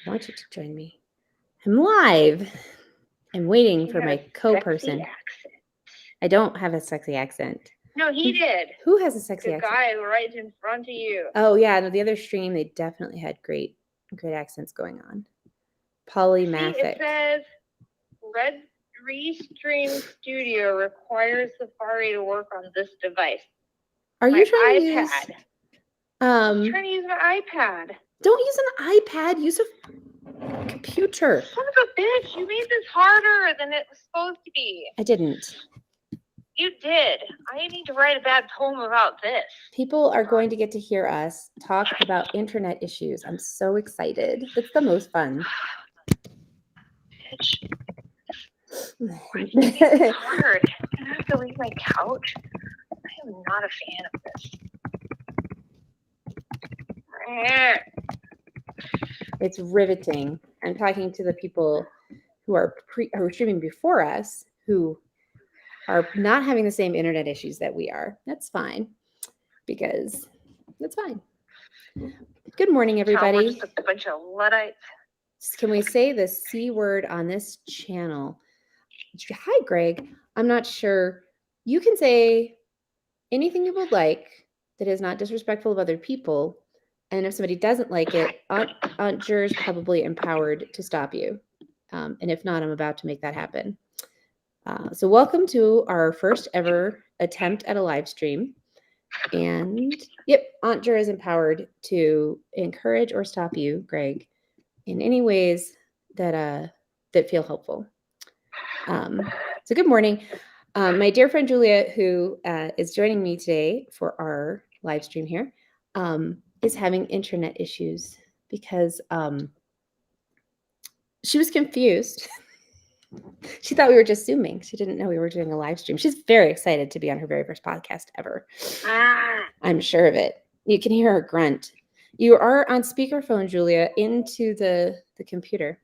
I want you to join me. I'm live. I'm waiting for my co-person. I don't have a sexy accent. No, he did. Who has a sexy accent? The guy right in front of you. Oh, yeah. No, the other stream, they definitely had great accents going on. Polymathic. See, it says Red Restream Studio requires Safari to work on this device. Are you trying to use... I'm trying to use my iPad. Don't use an iPad. Use a computer. Son of a bitch. You made this harder than it was supposed to be. I didn't. You did. I need to write a bad poem about this. People are going to get to hear us talk about internet issues. I'm so excited. It's the most fun. Bitch. Why do you make this hard? Can I have to leave my couch? I am not a fan of this. It's riveting. I'm talking to the people who are streaming before us who are not having the same internet issues that we are. That's fine, because that's fine. Good morning, everybody. Just a bunch of Luddites. Can we say the C word on this channel? Hi, Greg. I'm not sure. You can say anything you would like that is not disrespectful of other people. And if somebody doesn't like it, Aunt Jer is probably empowered to stop you. And if not, I'm about to make that happen. So welcome to our first ever attempt at a live stream. And yep, Aunt Jer is empowered to encourage or stop you, Greg, in any ways that feel helpful. So good morning. My dear friend Julia, who is joining me today for our live stream here, is having internet issues because she was confused. She thought we were just Zooming. She didn't know we were doing a live stream. She's very excited to be on her very first podcast ever. I'm sure of it. You can hear her grunt. You are on speakerphone, Julia, into the computer.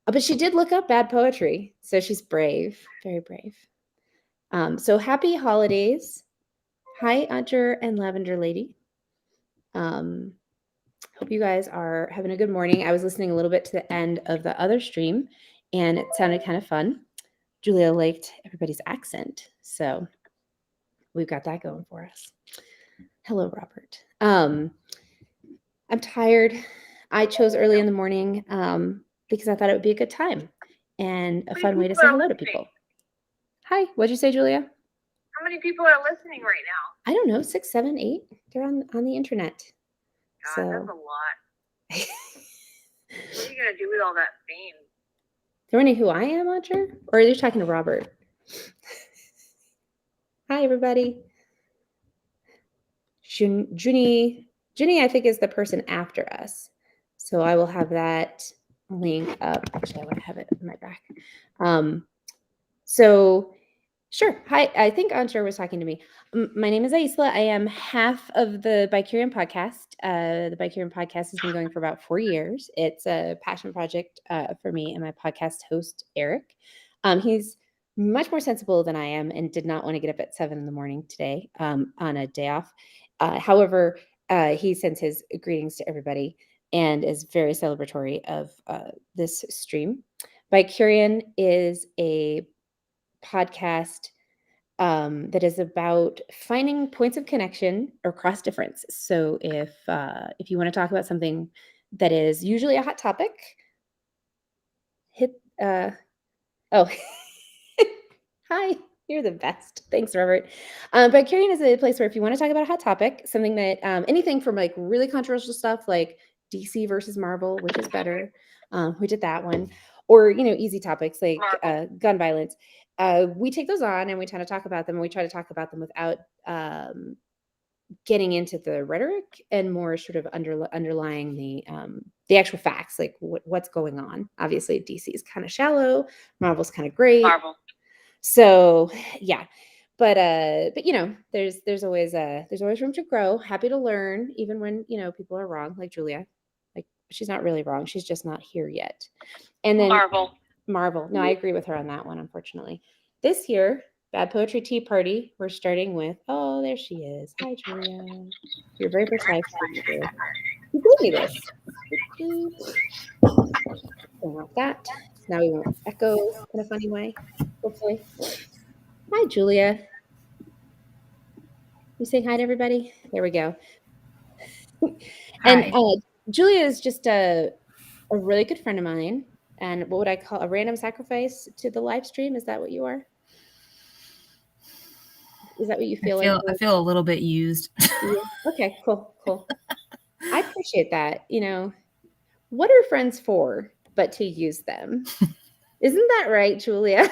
But she did look up bad poetry, so she's brave, very brave. So happy holidays. Hi, Aunt Jer and Lavender Lady. Hope you guys are having a good morning. I was listening a little bit to the end of the other stream, and it sounded kind of fun. Julia liked everybody's accent, so we've got that going for us. Hello, Robert. I'm tired. I chose early in the morning because I thought it would be a good time and a fun way to say hello to people. Hi, what'd you say, Julia? How many people are listening right now? I don't know, 6, 7, 8. They're on the internet. God, so that's a lot. What are you gonna do with all that fame? They're wondering who I am, Aunt Jer? Or are you talking to Robert? Hi, everybody. Jyuni, I think, is the person after us. So I will have that link up. Actually, I want to have it in my back. So sure. Hi, I think Aunt Jer was talking to me. My name is Aisla. I am half of the BiCurean podcast. The BiCurean podcast has been going for about 4 years. It's a passion project for me and my podcast host, Eric. He's much more sensible than I am and did not want to get up at 7 in the morning today on a day off. However, he sends his greetings to everybody and is very celebratory of this stream. BiCurean is a podcast that is about finding points of connection or cross difference. So if you want to talk about something that is usually a hot topic, hit hi, you're the best. Thanks, Robert. BiCurean is a place where if you want to talk about a hot topic, something that anything from like really controversial stuff like DC versus Marvel, which is better, we did that one, or easy topics like gun violence. We take those on and we try to talk about them, and we try to talk about them without getting into the rhetoric and more sort of underlying the actual facts, like what's going on. Obviously, DC is kind of shallow, Marvel's kind of great. Marvel. So yeah, but there's always room to grow. Happy to learn, even when people are wrong, like Julia. Like, she's not really wrong; she's just not here yet. And then Marvel. No, I agree with her on that one, unfortunately. This year, Bad Poetry Tea Party, we're starting with, oh, there she is. Hi, Julia. Your very first live stream. You gave me this. turn off that. So now we won't echo in a funny way, hopefully. Hi, Julia. You saying hi to everybody? There we go. And Julia is just a really good friend of mine. And what would I call a random sacrifice to the live stream? Is that what you are? Is that what you feel like? I feel a little bit used. Yeah. Okay, cool. I appreciate that. You know, what are friends for but to use them? Isn't that right, Julia?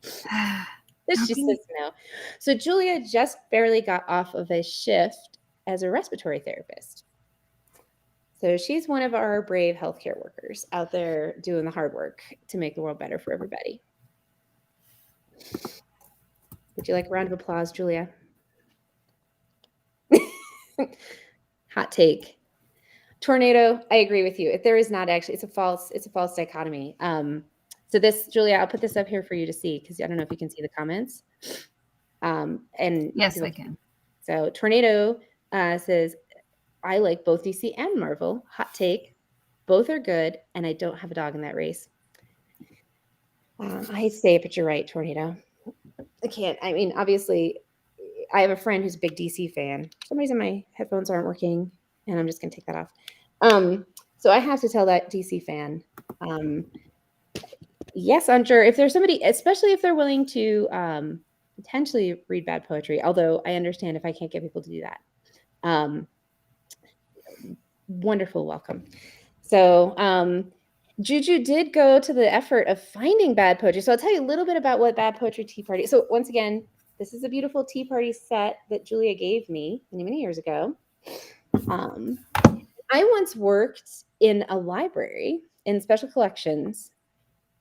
She says no. So Julia just barely got off of a shift as a respiratory therapist. So she's one of our brave healthcare workers out there doing the hard work to make the world better for everybody. Would you like a round of applause, Julia? Hot take. Tornado, I agree with you. If there is not actually, it's a false dichotomy. So this, Julia, I'll put this up here for you to see because I don't know if you can see the comments. And yes, I can. So Tornado says, I like both DC and Marvel. Hot take. Both are good, and I don't have a dog in that race. I hate to say it, but you're right, Tornado. I can't. I mean, obviously, I have a friend who's a big DC fan. For some reason, my headphones aren't working, and I'm just going to take that off. So I have to tell that DC fan, yes, Hunter, if there's somebody, especially if they're willing to potentially read bad poetry, although I understand if I can't get people to do that. Wonderful welcome. So Juju did go to the effort of finding bad poetry. So I'll tell you a little bit about what Bad Poetry Tea Party. So once again, this is a beautiful tea party set that Julia gave me many, many years ago. I once worked in a library in special collections.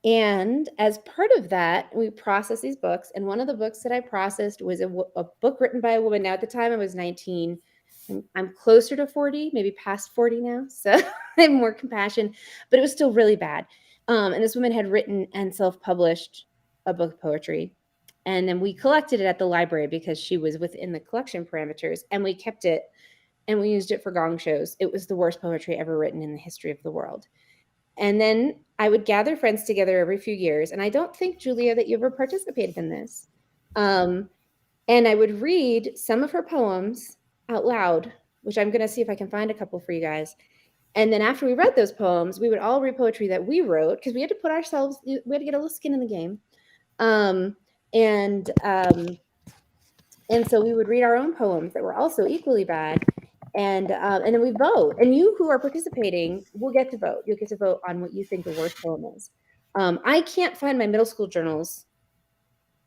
And as part of that, we processed these books. And one of the books that I processed was a book written by a woman. Now, at the time, I was 19. I'm closer to 40, maybe past 40 now. So I have more compassion, but it was still really bad. And this woman had written and self-published a book of poetry. And then we collected it at the library because she was within the collection parameters. And we kept it and we used it for gong shows. It was the worst poetry ever written in the history of the world. And then I would gather friends together every few years. And I don't think, Julia, that you ever participated in this. And I would read some of her poems out loud, which I'm going to see if I can find a couple for you guys. And then after we read those poems, we would all read poetry that we wrote because we had to put ourselves, we had to get a little skin in the game. And so we would read our own poems that were also equally bad. And then we vote. And you who are participating will get to vote. You'll get to vote on what you think the worst poem is. I can't find my middle school journals.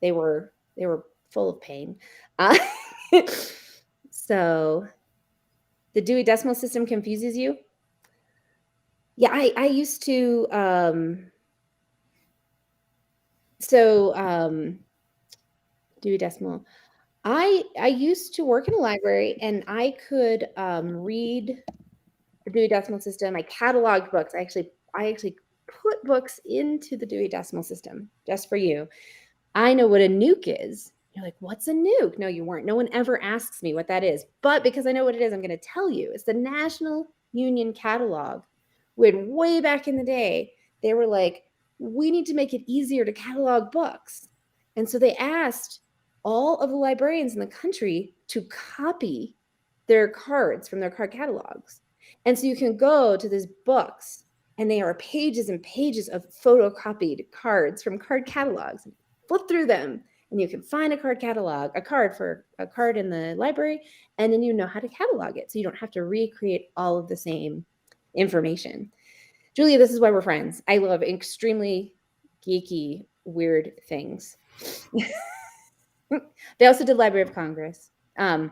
They were full of pain. So the Dewey Decimal System confuses you? Yeah, I used to Dewey Decimal. I used to work in a library and I could read the Dewey Decimal System. I cataloged books. I actually put books into the Dewey Decimal System just for you. I know what a nuke is. You're like, what's a nuke? No, you weren't. No one ever asks me what that is. But because I know what it is, I'm going to tell you. It's the National Union Catalog. When way back in the day, they were like, we need to make it easier to catalog books. And so they asked all of the librarians in the country to copy their cards from their card catalogs. And so you can go to these books and they are pages and pages of photocopied cards from card catalogs. Flip through them and you can find a card for a card in the library, and then you know how to catalog it. So you don't have to recreate all of the same information. Julia, this is why we're friends. I love extremely geeky, weird things. They also did Library of Congress. So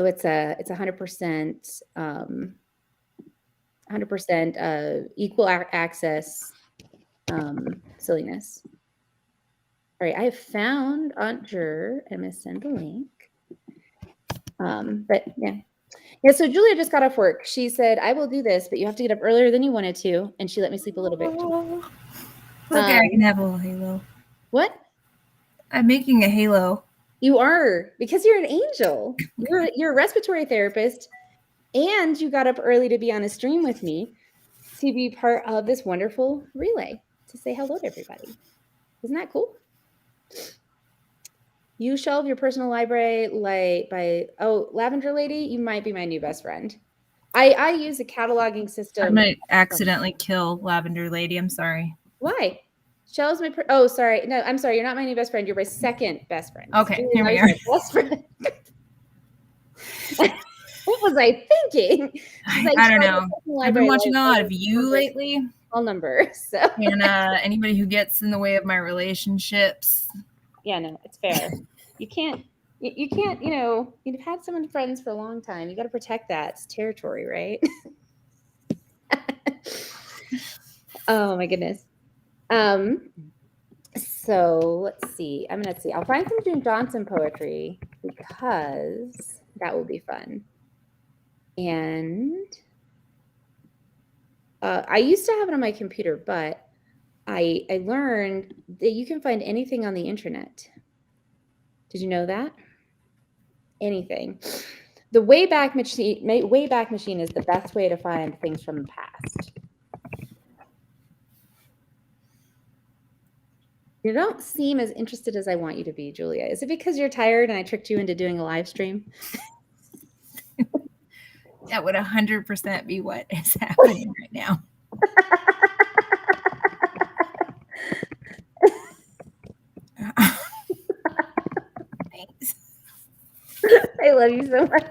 it's 100% equal access silliness. All right, I have found Antjer. I'm going to send a link. But yeah. Yeah, so Julia just got off work. She said, I will do this, but you have to get up earlier than you wanted to. And she let me sleep a little bit. Okay, I can have a little halo. What? I'm making a halo. You are, because you're an angel. You're a respiratory therapist, and you got up early to be on a stream with me. to be part of this wonderful relay to say hello to everybody. Isn't that cool? You shelve your personal library Lavender Lady, you might be my new best friend. I use a cataloging system. I might accidentally kill Lavender Lady. I'm sorry. Why? Shelves my oh, sorry. No, I'm sorry. You're not my new best friend. You're my second best friend. Okay, here we are. Best friend. What was I thinking? I don't know. I've been watching a lot of you lately. All number. So. And anybody who gets in the way of my relationships. Yeah, no, it's fair. You can't, you know, you've had someone friends for a long time. You got to protect that. It's territory, right? Oh my goodness. So let's see. I'll find some June Johnson poetry because that will be fun. And I used to have it on my computer, but I learned that you can find anything on the internet. Did you know that? Anything. The Wayback Machine is the best way to find things from the past. You don't seem as interested as I want you to be, Julia. Is it because you're tired and I tricked you into doing a live stream? That would 100% be what is happening right now. Thanks. I love you so much.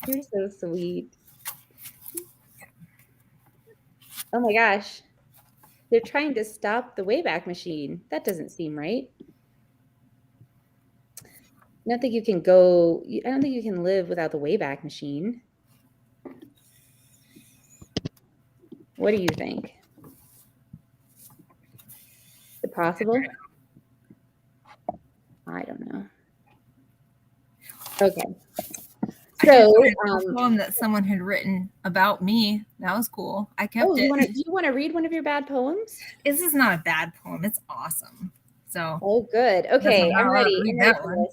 You're so sweet. Oh my gosh. They're trying to stop the Wayback Machine. That doesn't seem right. I don't think you can live without the Wayback Machine. What do you think? Is it possible? I don't know. Okay. So, a poem that someone had written about me. That was cool. I kept it. Do you want to read one of your bad poems? This is not a bad poem. It's awesome. So. Oh, good. Okay, I'm ready. That one.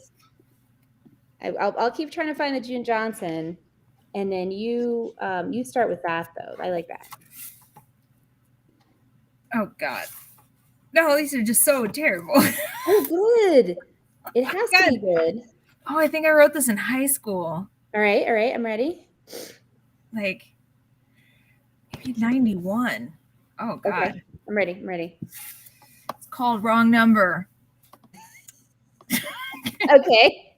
I'll keep trying to find the June Johnson, and then you start with that though. I like that. Oh God. No, these are just so terrible. Oh, good. It has to be good. Oh, I think I wrote this in high school. All right, I'm ready. Like maybe 91. Oh God. Okay. I'm ready. It's called Wrong Number. Okay.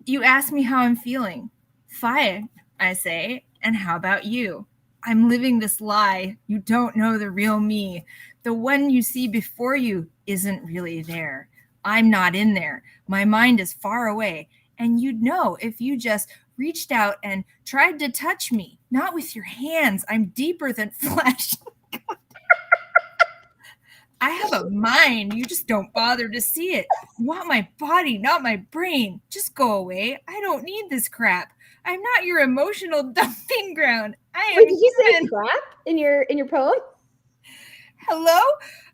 You ask me how I'm feeling. Fine, I say. And how about you? I'm living this lie. You don't know the real me. The one you see before you isn't really there. I'm not in there. My mind is far away. And you'd know if you just reached out and tried to touch me. Not with your hands. I'm deeper than flesh. I have a mind. You just don't bother to see it. You want my body, not my brain. Just go away. I don't need this crap. I'm not your emotional dumping ground. I am. Wait, did you say crap in your poem? Hello?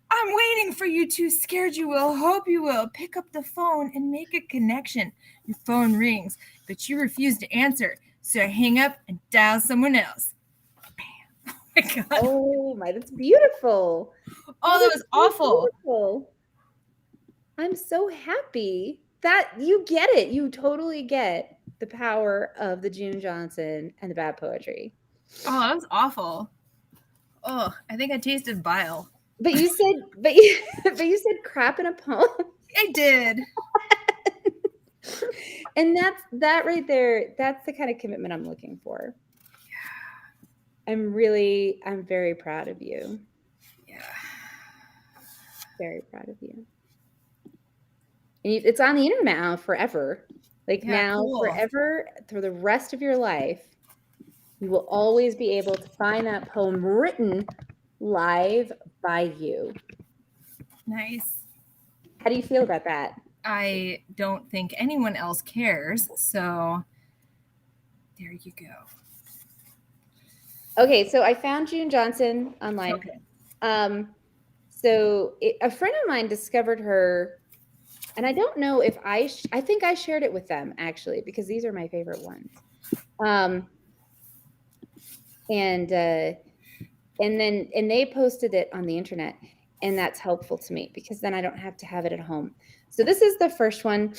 I'm waiting for you to. Scared you will. Hope you will. Pick up the phone and make a connection. Your phone rings, but you refuse to answer. So I hang up and dial someone else. Bam. Oh my God. Oh my, that's beautiful. Oh, that was awful. Beautiful. I'm so happy that you get it. You totally get the power of the June Johnson and the bad poetry. Oh, that was awful. Oh, I think I tasted bile. But you said crap in a poem. I did. And that right there, that's the kind of commitment I'm looking for. Yeah. I'm very proud of you. Yeah. Very proud of you. And it's on the internet now forever. Forever, through the rest of your life, you will always be able to find that poem written live by you. Nice. How do you feel about that? I don't think anyone else cares, so there you go. Okay, so I found June Johnson online. Okay. A friend of mine discovered her, and I don't know if I think I shared it with them actually, because these are my favorite ones. And they posted it on the internet, and that's helpful to me because then I don't have to have it at home. So this is the first one.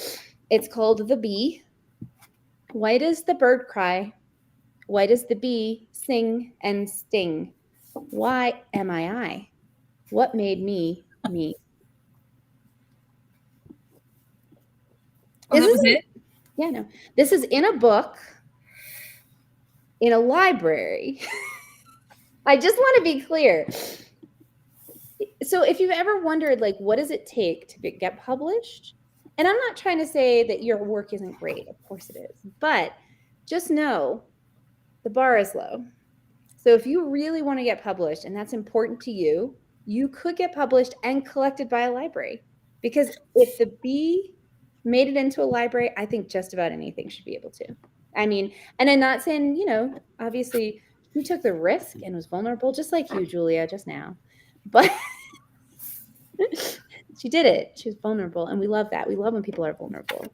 It's called The Bee. Why does the bird cry? Why does the bee sing and sting? Why am I? What made me me? Oh, that was it? Yeah, no. This is in a book in a library. I just want to be clear. So if you've ever wondered, like, what does it take to get published? And I'm not trying to say that your work isn't great. Of course it is. But just know the bar is low. So if you really want to get published and that's important to you, you could get published and collected by a library. Because if the bee made it into a library, I think just about anything should be able to. I mean, and I'm not saying, you know, obviously you took the risk and was vulnerable, just like you, Julia, just now. But she did it. She was vulnerable, and we love that. We love when people are vulnerable. Do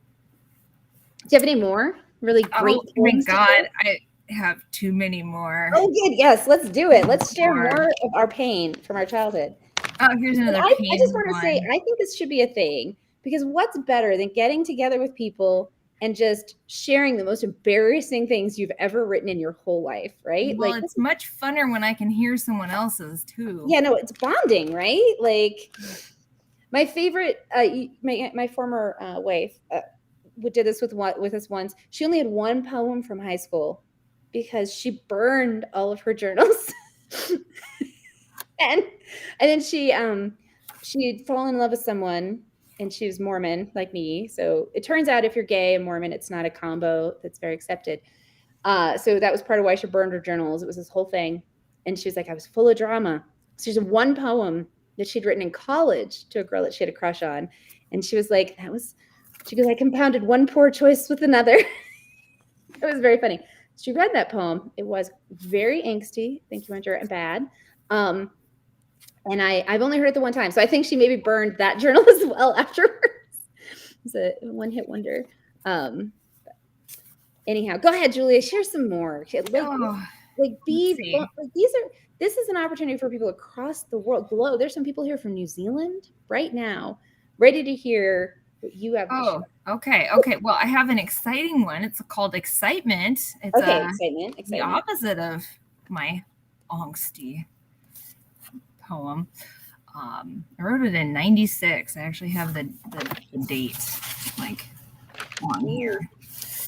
you have any more really great? Oh my God, I have too many more. Oh, good. Yes, let's do it. Let's share more of our pain from our childhood. Oh, here's another I pain just want to one. say, I think this should be a thing, because what's better than getting together with people and just sharing the most embarrassing things you've ever written in your whole life, right? Well, like, it's much funner when I can hear someone else's too. Yeah, no, it's bonding, right? Like, my favorite, my former wife did this with us once. She only had one poem from high school because she burned all of her journals. and then she'd fallen in love with someone, and she was Mormon like me. So it turns out if you're gay and Mormon, it's not a combo that's very accepted. So that was part of why she burned her journals. It was this whole thing. And she was like, I was full of drama. So there's one poem that she'd written in college to a girl that she had a crush on. And she was like, she goes, I compounded one poor choice with another. It was very funny. She read that poem. It was very angsty. Thank you, Andrew, and bad. And I've only heard it the one time. So I think she maybe burned that journal as well afterwards. It's a one-hit wonder. Anyhow, go ahead, Julia. Share some more. This is an opportunity for people across the globe. There's some people here from New Zealand right now, ready to hear what you have to share. Okay. Well, I have an exciting one. It's called Excitement. It's Excitement. The opposite of my angsty poem. I wrote it in 96. I actually have the date like on here.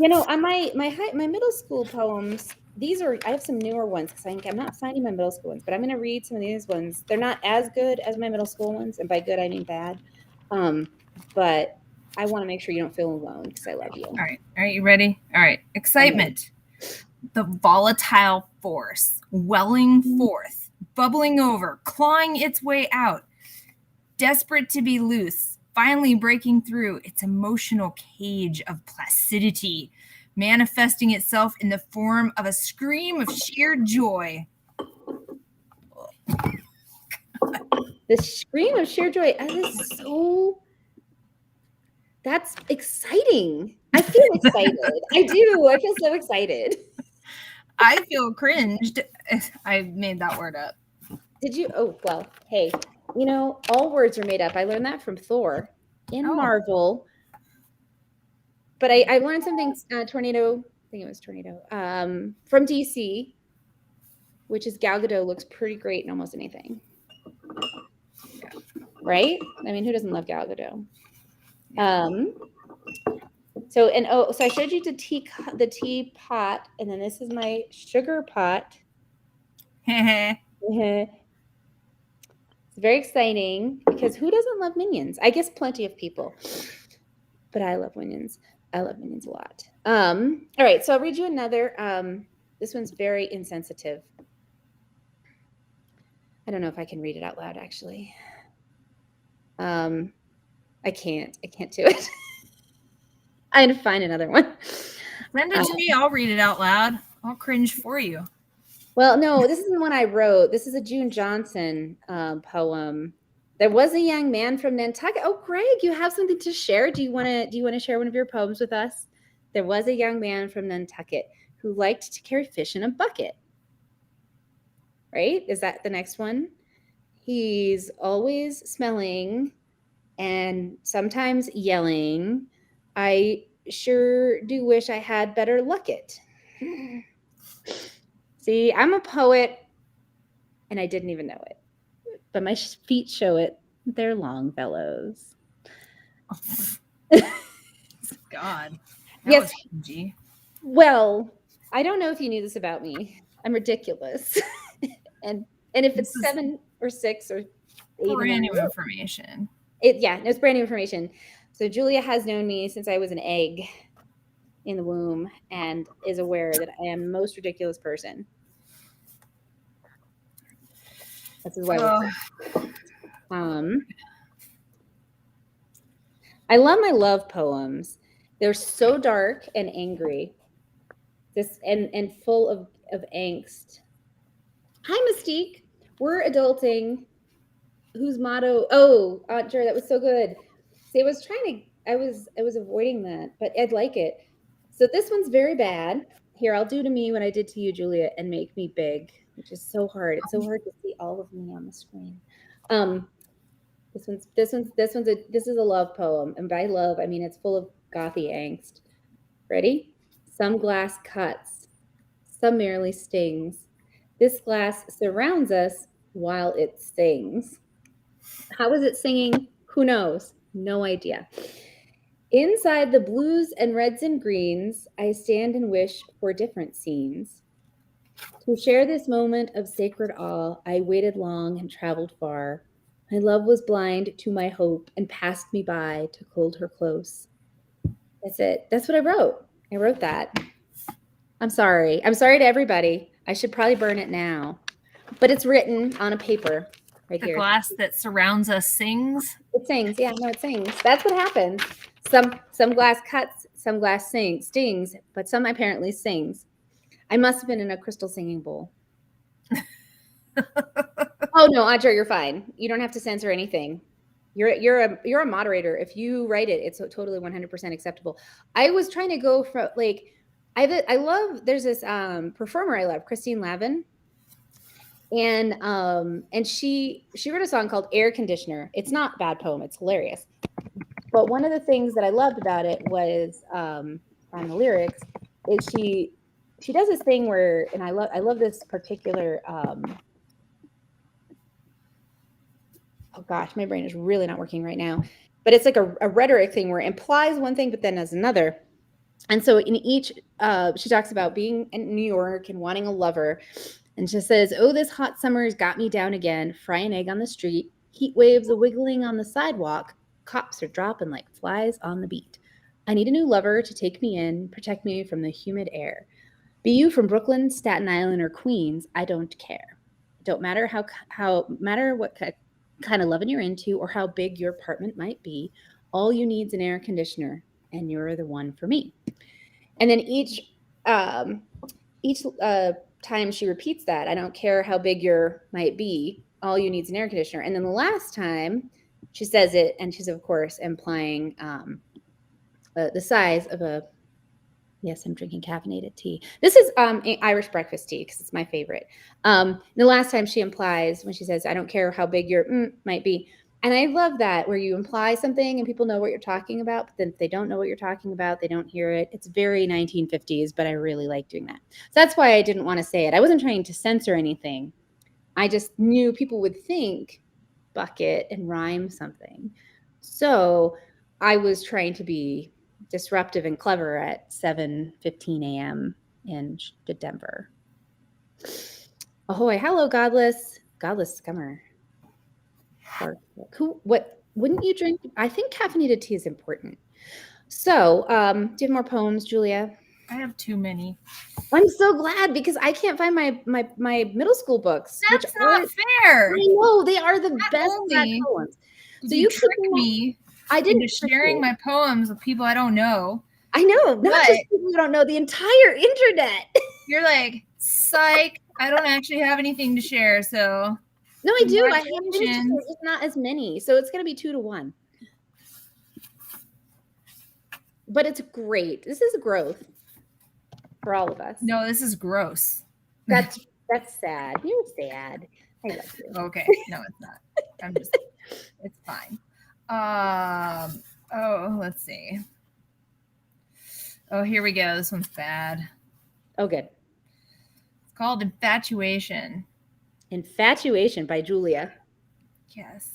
You know, on my middle school poems, I have some newer ones because I'm not finding my middle school ones, but I'm going to read some of these ones. They're not as good as my middle school ones, and by good I mean bad. But I want to make sure you don't feel alone because I love you. All right, you ready? All right, Excitement. The volatile force, welling forth, bubbling over, clawing its way out, desperate to be loose, finally breaking through its emotional cage of placidity, manifesting itself in the form of a scream of sheer joy. The scream of sheer joy. That's exciting. I feel excited. I do. I feel so excited. I feel cringed. I made that word up. Did you? Oh, well, hey, you know, all words are made up. I learned that from Thor in Marvel. But I learned something, Tornado, I think it was Tornado, from DC, which is Gal Gadot looks pretty great in almost anything. Yeah. Right? I mean, who doesn't love Gal Gadot? So I showed you the teapot, and then this is my sugar pot. It's very exciting because who doesn't love Minions? I guess plenty of people, but I love Minions. I love Minions a lot. All right, so I'll read you another. This one's very insensitive. I don't know if I can read it out loud, actually. I can't do it. I'm going to find another one. Send it to me. I'll read it out loud. I'll cringe for you. Well, no, this isn't one I wrote. This is a June Johnson poem. There was a young man from Nantucket. Oh, Greg, you have something to share. Do you want to share one of your poems with us? There was a young man from Nantucket who liked to carry fish in a bucket. right? Is that the next one? He's always smelling and sometimes yelling. I sure do wish I had better luck it. See, I'm a poet and I didn't even know it. But my feet show it. They're Longfellows. God. That Yes. was cringy. Well, I don't know if you knew this about me. I'm ridiculous. and if This it's is 7 or 6 or 8, brand new information. it's brand new information. So Julia has known me since I was an egg in the womb and is aware that I am the most ridiculous person. This is why I love my love poems. They're so dark and angry. And full of angst. Hi, Mystique. We're adulting. Whose motto? Oh, Aunt Jer, that was so good. See, I was avoiding that, but I'd like it. So this one's very bad. Here, I'll do to me what I did to you, Julia, and make me big, which is so hard. It's so hard to see all of me on the screen. This is a love poem, and by love, I mean it's full of gothy angst. Ready? Some glass cuts, some merely stings. This glass surrounds us while it sings. How is it singing? Who knows? No idea. Inside the blues and reds and greens, I stand and wish for different scenes. To share this moment of sacred awe, I waited long and traveled far. My love was blind to my hope and passed me by to hold her close. That's it. That's what I wrote. I wrote that. I'm sorry. I'm sorry to everybody. I should probably burn it now. But it's written on a paper right here. The glass that surrounds us sings. It sings. Yeah, no, it sings. That's what happens. Some glass cuts, some glass stings, but some apparently sings. I must have been in a crystal singing bowl. Oh no, Audra, you're fine. You don't have to censor anything. You're a moderator. If you write it, it's totally 100% acceptable. I was trying to go for like I love there's this performer I love, Christine Lavin. And she wrote a song called Air Conditioner. It's not a bad poem, it's hilarious. But one of the things that I loved about it was on the lyrics is she does this thing where, and I love this particular oh gosh, my brain is really not working right now. But it's like a rhetoric thing where it implies one thing but then as another. And so in each she talks about being in New York and wanting a lover. And she says, oh, this hot summer's got me down again. Fry an egg on the street. Heat waves are wiggling on the sidewalk. Cops are dropping like flies on the beat. I need a new lover to take me in, protect me from the humid air. Be you from Brooklyn, Staten Island, or Queens, I don't care. Don't matter matter what kind of loving you're into or how big your apartment might be. All you need is an air conditioner, and you're the one for me. And then each time she repeats that, I don't care how big your might be, all you need is an air conditioner. And then the last time she says it, and she's of course implying the size of a, yes, I'm drinking caffeinated tea. This is Irish breakfast tea because it's my favorite. The last time she implies when she says, I don't care how big your might be. And I love that where you imply something and people know what you're talking about, but then if they don't know what you're talking about, they don't hear it. It's very 1950s, but I really like doing that. So that's why I didn't want to say it. I wasn't trying to censor anything. I just knew people would think bucket and rhyme something. So I was trying to be disruptive and clever at 7:15 a.m. in Denver. Ahoy, hello, Godless Scummer. What wouldn't you drink? I think caffeinated tea is important. So, do you have more poems, Julia? I have too many. I'm so glad because I can't find my middle school books. That's not fair. I know they are the Not best only poems. So you trick me I didn't into sharing my poems with people I don't know. I know, not just people who don't know, the entire internet. You're like, psych, I don't actually have anything to share, so. No, I do. I have just not as many. So it's going to be 2-1. But it's great. This is growth for all of us. No, this is gross. That's That's sad. You're sad. I love you. Okay, no, it's not. I'm just, it's fine. Oh, let's see. Oh, here we go. This one's bad. Oh, good. It's called Infatuation. Infatuation by Julia. Yes.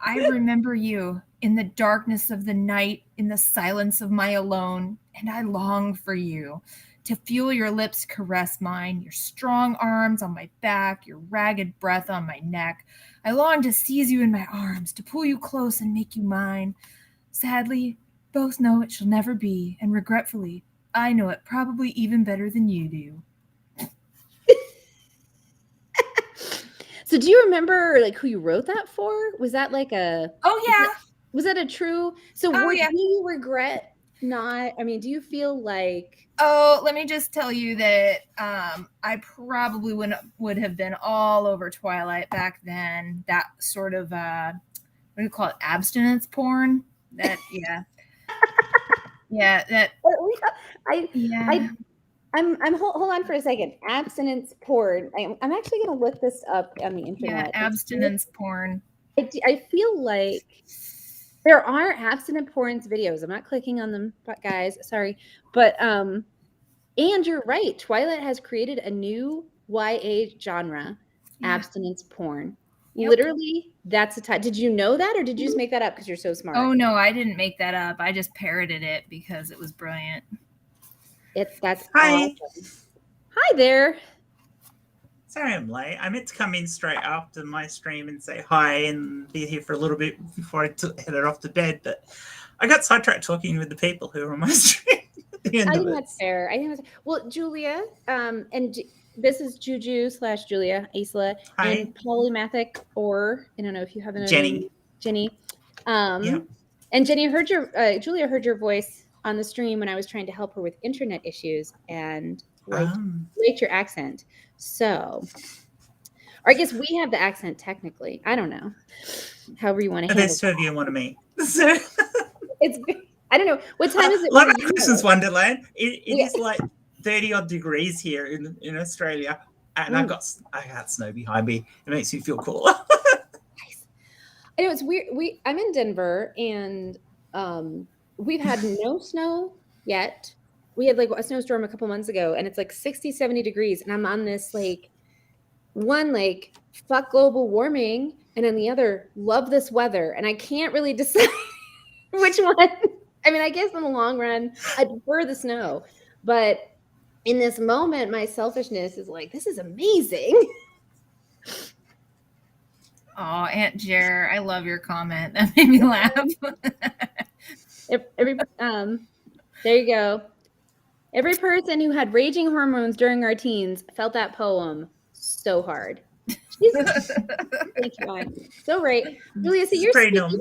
I remember you in the darkness of the night, in the silence of my alone, and I long for you, to feel your lips caress mine, your strong arms on my back, your ragged breath on my neck. I long to seize you in my arms, to pull you close and make you mine. Sadly, both know it shall never be, and regretfully, I know it probably even better than you do. So do you remember like who you wrote that for? Was that like a Oh, yeah. was that a true do yeah. you regret not? I mean, do you feel like Oh, let me just tell you that I probably would have been all over Twilight back then. That sort of what do you call it? Abstinence porn. That yeah. That hold on for a second. Abstinence porn. I'm actually going to look this up on the internet. Yeah, abstinence porn. I feel like there are abstinent porns videos. I'm not clicking on them, guys. Sorry, but and you're right. Twilight has created a new YA genre, abstinence porn. Yep. Literally, that's a type. Did you know that, or did you just make that up because you're so smart? Oh no, I didn't make that up. I just parroted it because it was brilliant. That's Hi. awesome. Hi there. Sorry I'm late. I meant to come in straight after my stream and say hi and be here for a little bit before I headed off to bed, but I got sidetracked talking with the people who were on my stream at the end I of think it. that's fair. Well, Julia, and this is Juju/Julia, Isla, Hi. and polymathic, or I don't know if you have another Jenny. name. Jenny. Yeah. And Jenny Julia heard your voice on the stream when I was trying to help her with internet issues and liked your accent. So, or I guess we have the accent technically. I don't know. However you want to handle it. There's two of you and one of me. So it's I don't know. What time is it? Like Christmas Wonderland. It is like 30 odd degrees here in Australia. And I got snow behind me. It makes me feel cool. Nice. I know it's weird. I'm in Denver and we've had no snow yet. We had like a snowstorm a couple months ago and it's like 60, 70 degrees. And I'm on this like one, like fuck global warming. And then the other, love this weather. And I can't really decide which one. I mean, I guess in the long run, I prefer the snow. But in this moment, my selfishness is like, this is amazing. Oh, Aunt Jer, I love your comment. That made me laugh. There you go. Every person who had raging hormones during our teens felt that poem so hard. Thank you. So right. Julia, so you're speaking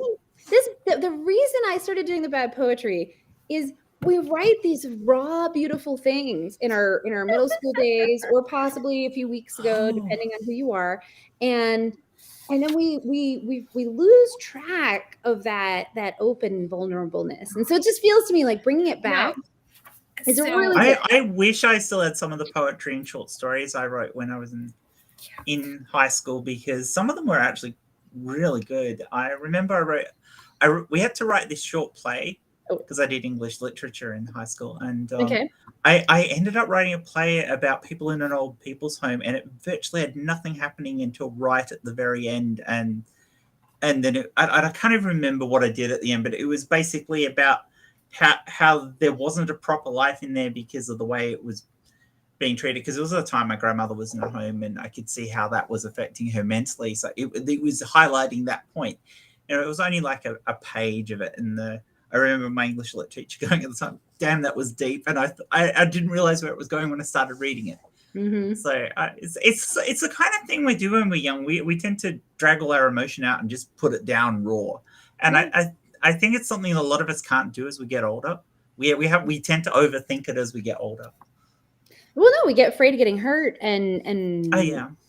the reason I started doing the bad poetry is we write these raw, beautiful things in our middle school days, or possibly a few weeks ago, depending on who you are, and then we lose track of that open vulnerableness, and so it just feels to me like bringing it back. Is really I wish I still had some of the poetry and short stories I wrote when I was in high school, because some of them were actually really good. I remember we had to write this short play because I did English literature in high school, and I ended up writing a play about people in an old people's home, and it virtually had nothing happening until right at the very end, and then I can't even remember what I did at the end, but it was basically about how there wasn't a proper life in there because of the way it was being treated, because it was at the time my grandmother was in the home and I could see how that was affecting her mentally. So it was highlighting that point. You know, it was only like a page of it. And I remember my English lit teacher going at the time, damn, that was deep. And I didn't realize where it was going when I started reading it. Mm-hmm. So it's the kind of thing we do when we're young. We tend to drag all our emotion out and just put it down raw. And I think it's something a lot of us can't do as we get older. We tend to overthink it as we get older. Well, no, we get afraid of getting hurt, and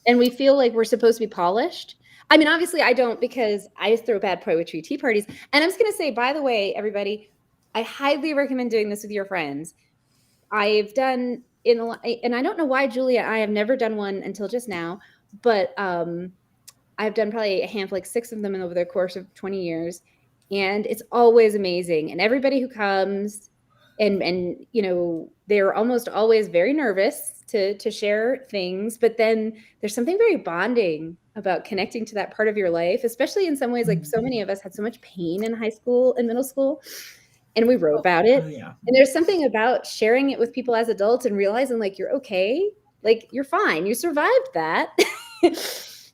we feel like we're supposed to be polished. I mean, obviously, I don't, because I just throw bad poetry tea parties. And I'm just going to say, by the way, everybody, I highly recommend doing this with your friends. I've done and I don't know why, Julia, I have never done one until just now, but I've done probably a handful, like 6 of them over the course of 20 years. And it's always amazing. And everybody who comes and you know, they're almost always very nervous to share things, but then there's something very bonding about connecting to that part of your life, especially in some ways, like so many of us had so much pain in high school and middle school, and we wrote about it. Oh, yeah. And there's something about sharing it with people as adults and realizing like you're okay, like you're fine, you survived that.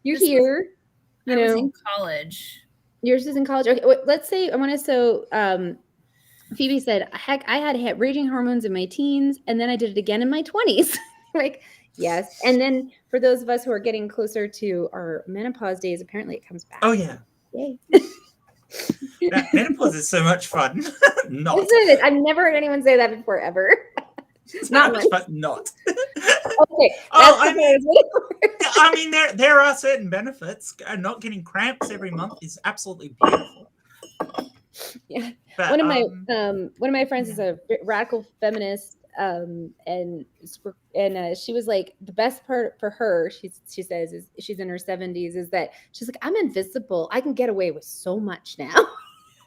You're here, you I was know. in college. Yours is in college. Okay, let's say I want to. So Phoebe said, "Heck, I had raging hormones in my teens, and then I did it again in my 20s." Like, yes. And then for those of us who are getting closer to our menopause days, apparently it comes back. Oh, yeah. Yay! Menopause is so much fun. Not. I've never heard anyone say that before, ever. It's Not much fun. Not. Okay. Oh, I I mean, there are certain benefits. Not getting cramps every month is absolutely beautiful. Yeah. But, one of my friends is a radical feminist, and she was like, the best part for her, she says, is she's in her 70s, is that she's like, I'm invisible. I can get away with so much now.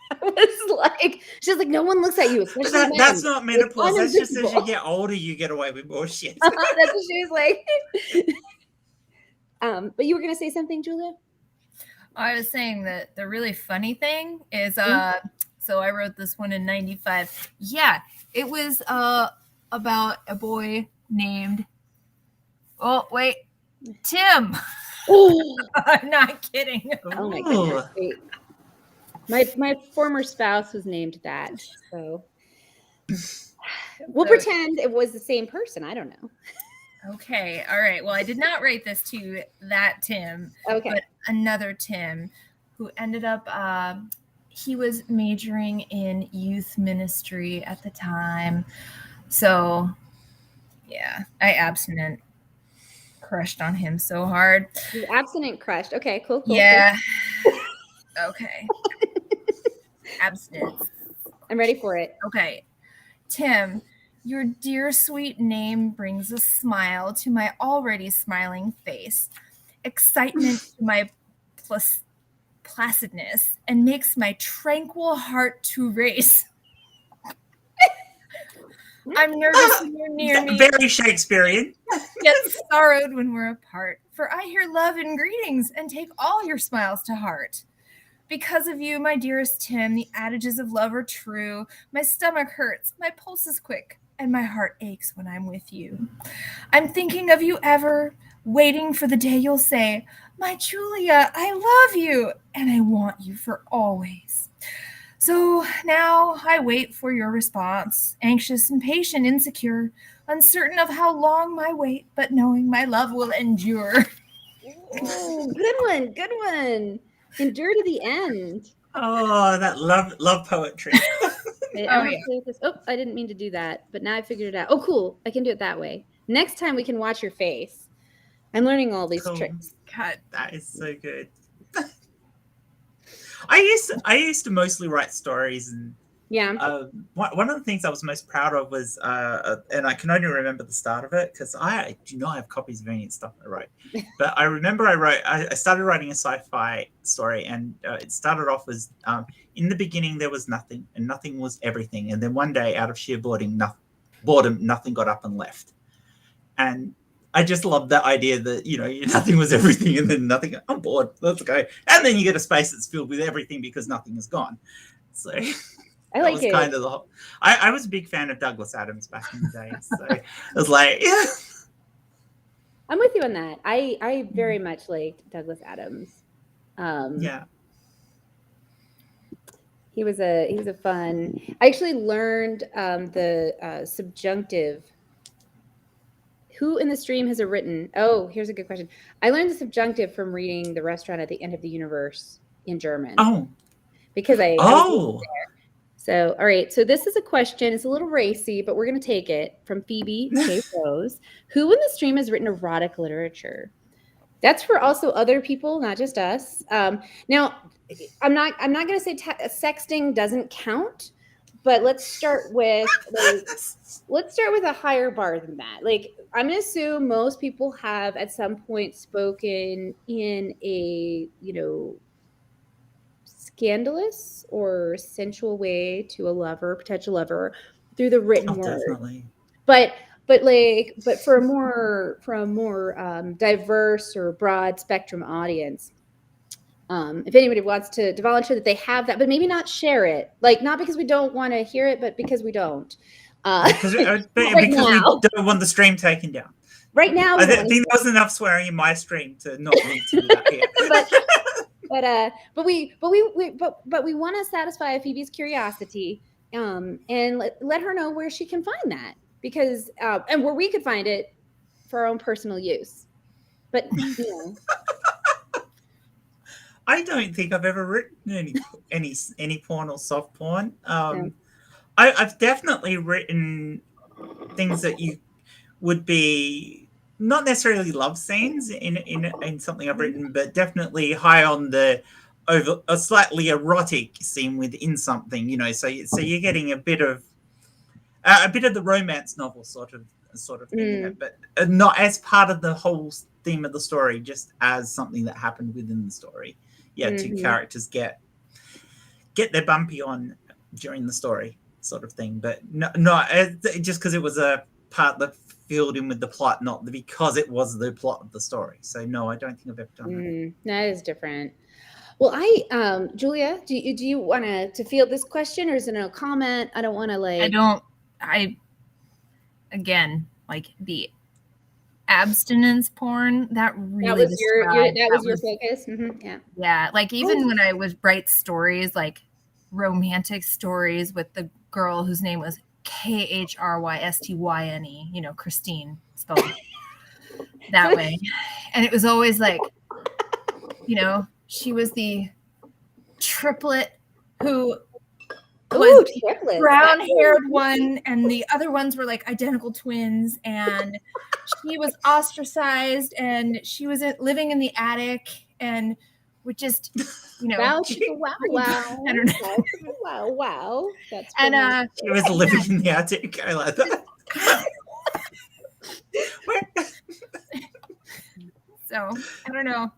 I was like, she's like, no one looks at you, especially that's not menopause. Like, that's just as you get older, you get away with more shit. That's what she was like. But you were gonna say something, Julia? I was saying that the really funny thing is, so I wrote this one in 95. Yeah, it was about a boy named, oh wait, Tim. I'm not kidding. Oh my goodness. Wait. My former spouse was named that, so we'll pretend it was the same person. I don't know. Okay, all right. Well, I did not write this to that Tim, Okay. but another Tim who ended up, he was majoring in youth ministry at the time. So, yeah, I abstinent crushed on him so hard. You abstinent crushed. Okay, cool. Yeah. Okay. Abstinence. I'm ready for it. Okay. Tim, your dear sweet name brings a smile to my already smiling face, excitement to my placidness, and makes my tranquil heart to race. I'm nervous when you're near me, Very Shakespearean. yet sorrowed when we're apart, for I hear love and greetings and take all your smiles to heart. Because of you, my dearest Tim, the adages of love are true. My stomach hurts, my pulse is quick, and my heart aches when I'm with you. I'm thinking of you ever, waiting for the day you'll say, my Julia, I love you, and I want you for always. So now I wait for your response, anxious, impatient, insecure, uncertain of how long my wait, but knowing my love will endure. Oh, good one. Good one. Endure to the end. Oh, that love poetry. Okay, Oh, I'm gonna play with this. Oh, I didn't mean to do that, but now I figured it out. Oh, cool. I can do it that way. Next time we can watch your face. I'm learning all these Cool. tricks. God. That is so good. I used to mostly write stories, and Yeah. one of the things I was most proud of was, and I can only remember the start of it because I do not have copies of any stuff I wrote. But I remember I started writing a sci-fi story, and it started off as in the beginning there was nothing, and nothing was everything, and then one day, out of sheer boredom, nothing got up and left, and I just love that idea that, you know, nothing was everything and then nothing. I'm bored. Let's go. And then you get a space that's filled with everything because nothing is gone. So I like it. Kind of the whole. I was a big fan of Douglas Adams back in the day. So it was like, yeah. I'm with you on that. I very much liked Douglas Adams. Yeah. He was a fun. I actually learned the subjunctive. Who in the stream has it written? Oh, here's a good question. I learned the subjunctive from reading The Restaurant at the End of the Universe in German. Oh. Because I Oh. was there. So, all right. So this is a question. It's a little racy, but we're going to take it from Phoebe K. Rose. Who in the stream has written erotic literature? That's for also other people, not just us. Now, I'm not going to say sexting doesn't count, but let's start with a higher bar than that. Like, I'm gonna assume most people have at some point spoken in a, scandalous or sensual way to a lover, potential lover, through the written Oh, word. definitely. But for a more diverse or broad spectrum audience, if anybody wants to volunteer that they have that, but maybe not share it, like not because we don't want to hear it, but because we don't. Because we now. don't want the stream taken down. Right now, I think there was enough swearing in my stream to not need to do that here. but we want to satisfy Phoebe's curiosity, and let her know where she can find that, because and where we could find it for our own personal use. But I don't think I've ever written any porn or soft porn. No. I've definitely written things that you would be not necessarily love scenes in something I've written, but definitely high on the over a slightly erotic scene within something. So you're getting a bit of the romance novel sort of thing in it, but not as part of the whole theme of the story, just as something that happened within the story. Two characters get their bumpy on during the story, sort of thing, but not just because it was a part that filled in with the plot, not because it was the plot of the story. So no, I don't think I've ever done that. That is different. Well, Julia, do you want to field this question, or is it a comment? I don't want to again, like the abstinence porn, that really was your focus. Yeah, like even when I would write stories, like romantic stories with the girl whose name was KHRYSTYNE, Christine, spelled that way, and it was always like, she was the triplet who was the brown-haired one, and the other ones were like identical twins, and she was ostracized, and she was living in the attic, and would just, wow. I don't know. Wow. That's and she was living in the attic. I like that. So I don't know.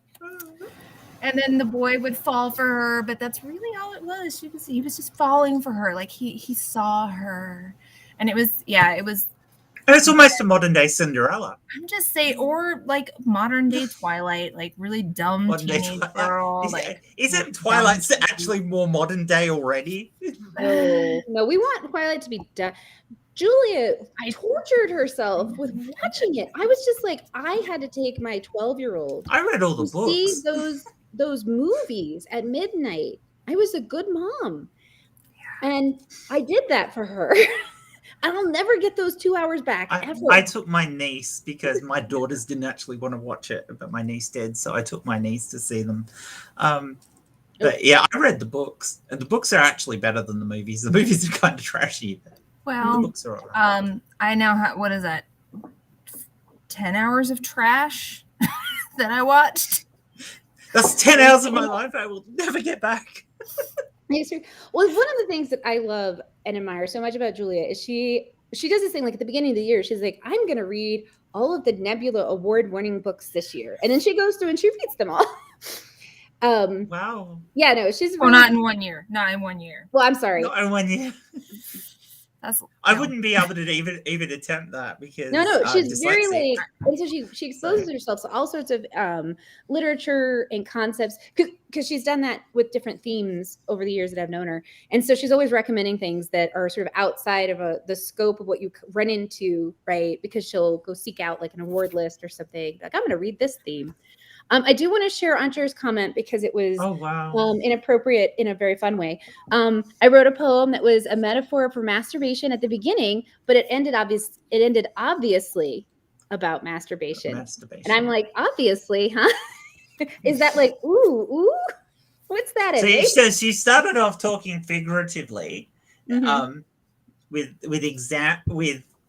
And then the boy would fall for her, but that's really all it was. He was just falling for her. Like he saw her, and it was. And it's almost a modern day Cinderella. I'm just saying, or like modern day Twilight, like really dumb teenage girl. Isn't Twilight actually more modern day already? No, we want Twilight to be done. Julia tortured herself with watching it. I was just like, I had to take my 12-year-old. I read all the books. See those movies at midnight. I was a good mom, and I did that for her. I'll never get those 2 hours back. Ever. I took my niece, because my daughters didn't actually want to watch it, but my niece did, so I took my niece to see them. But yeah, I read the books, and the books are actually better than the movies. The movies are kind of trashy. Well, the books are all right. I now have, what is that? 10 hours of trash that I watched. That's 10 hours of my life I will never get back. Well, one of the things that I love and admire so much about Julia is she does this thing, like at the beginning of the year, she's like, I'm going to read all of the Nebula award-winning books this year. And then she goes through and she reads them all. Wow. Yeah, no, she's really... not in 1 year. Not in 1 year. Well, I'm sorry. Not in 1 year. I wouldn't be able to even attempt that, because no, she's very like, and so she exposes herself to all sorts of literature and concepts, because she's done that with different themes over the years that I've known her, and so she's always recommending things that are sort of outside of the scope of what you run into, right? Because she'll go seek out like an award list or something, like I'm going to read this theme. I do want to share Ancher's comment, because it was inappropriate in a very fun way. I wrote a poem that was a metaphor for masturbation at the beginning, but it ended obviously about masturbation. And I'm like, obviously, huh? Is that like, ooh? What's that? So she started off talking figuratively, with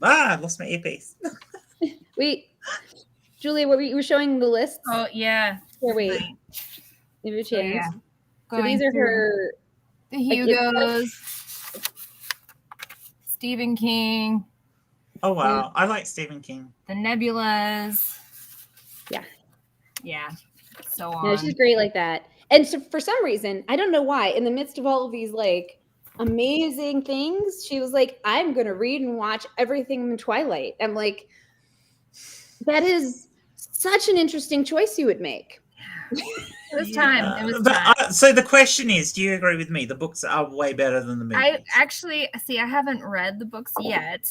I lost my earpiece. Wait. Julia, you were showing the list? Oh, yeah. Here, wait. Give it a chance. Yeah. So these are her... The Hugos. Stephen King, Oh wow, I like Stephen King. the Nebulas. Yeah. Yeah. So on. No, she's great like that. And so for some reason, I don't know why, in the midst of all of these like amazing things, she was like, I'm going to read and watch everything in Twilight. I'm like, that is such an interesting choice you would make. It was time. It was But, time. so the question is, do you agree with me? The books are way better than the movies. I actually see. I haven't read the books yet,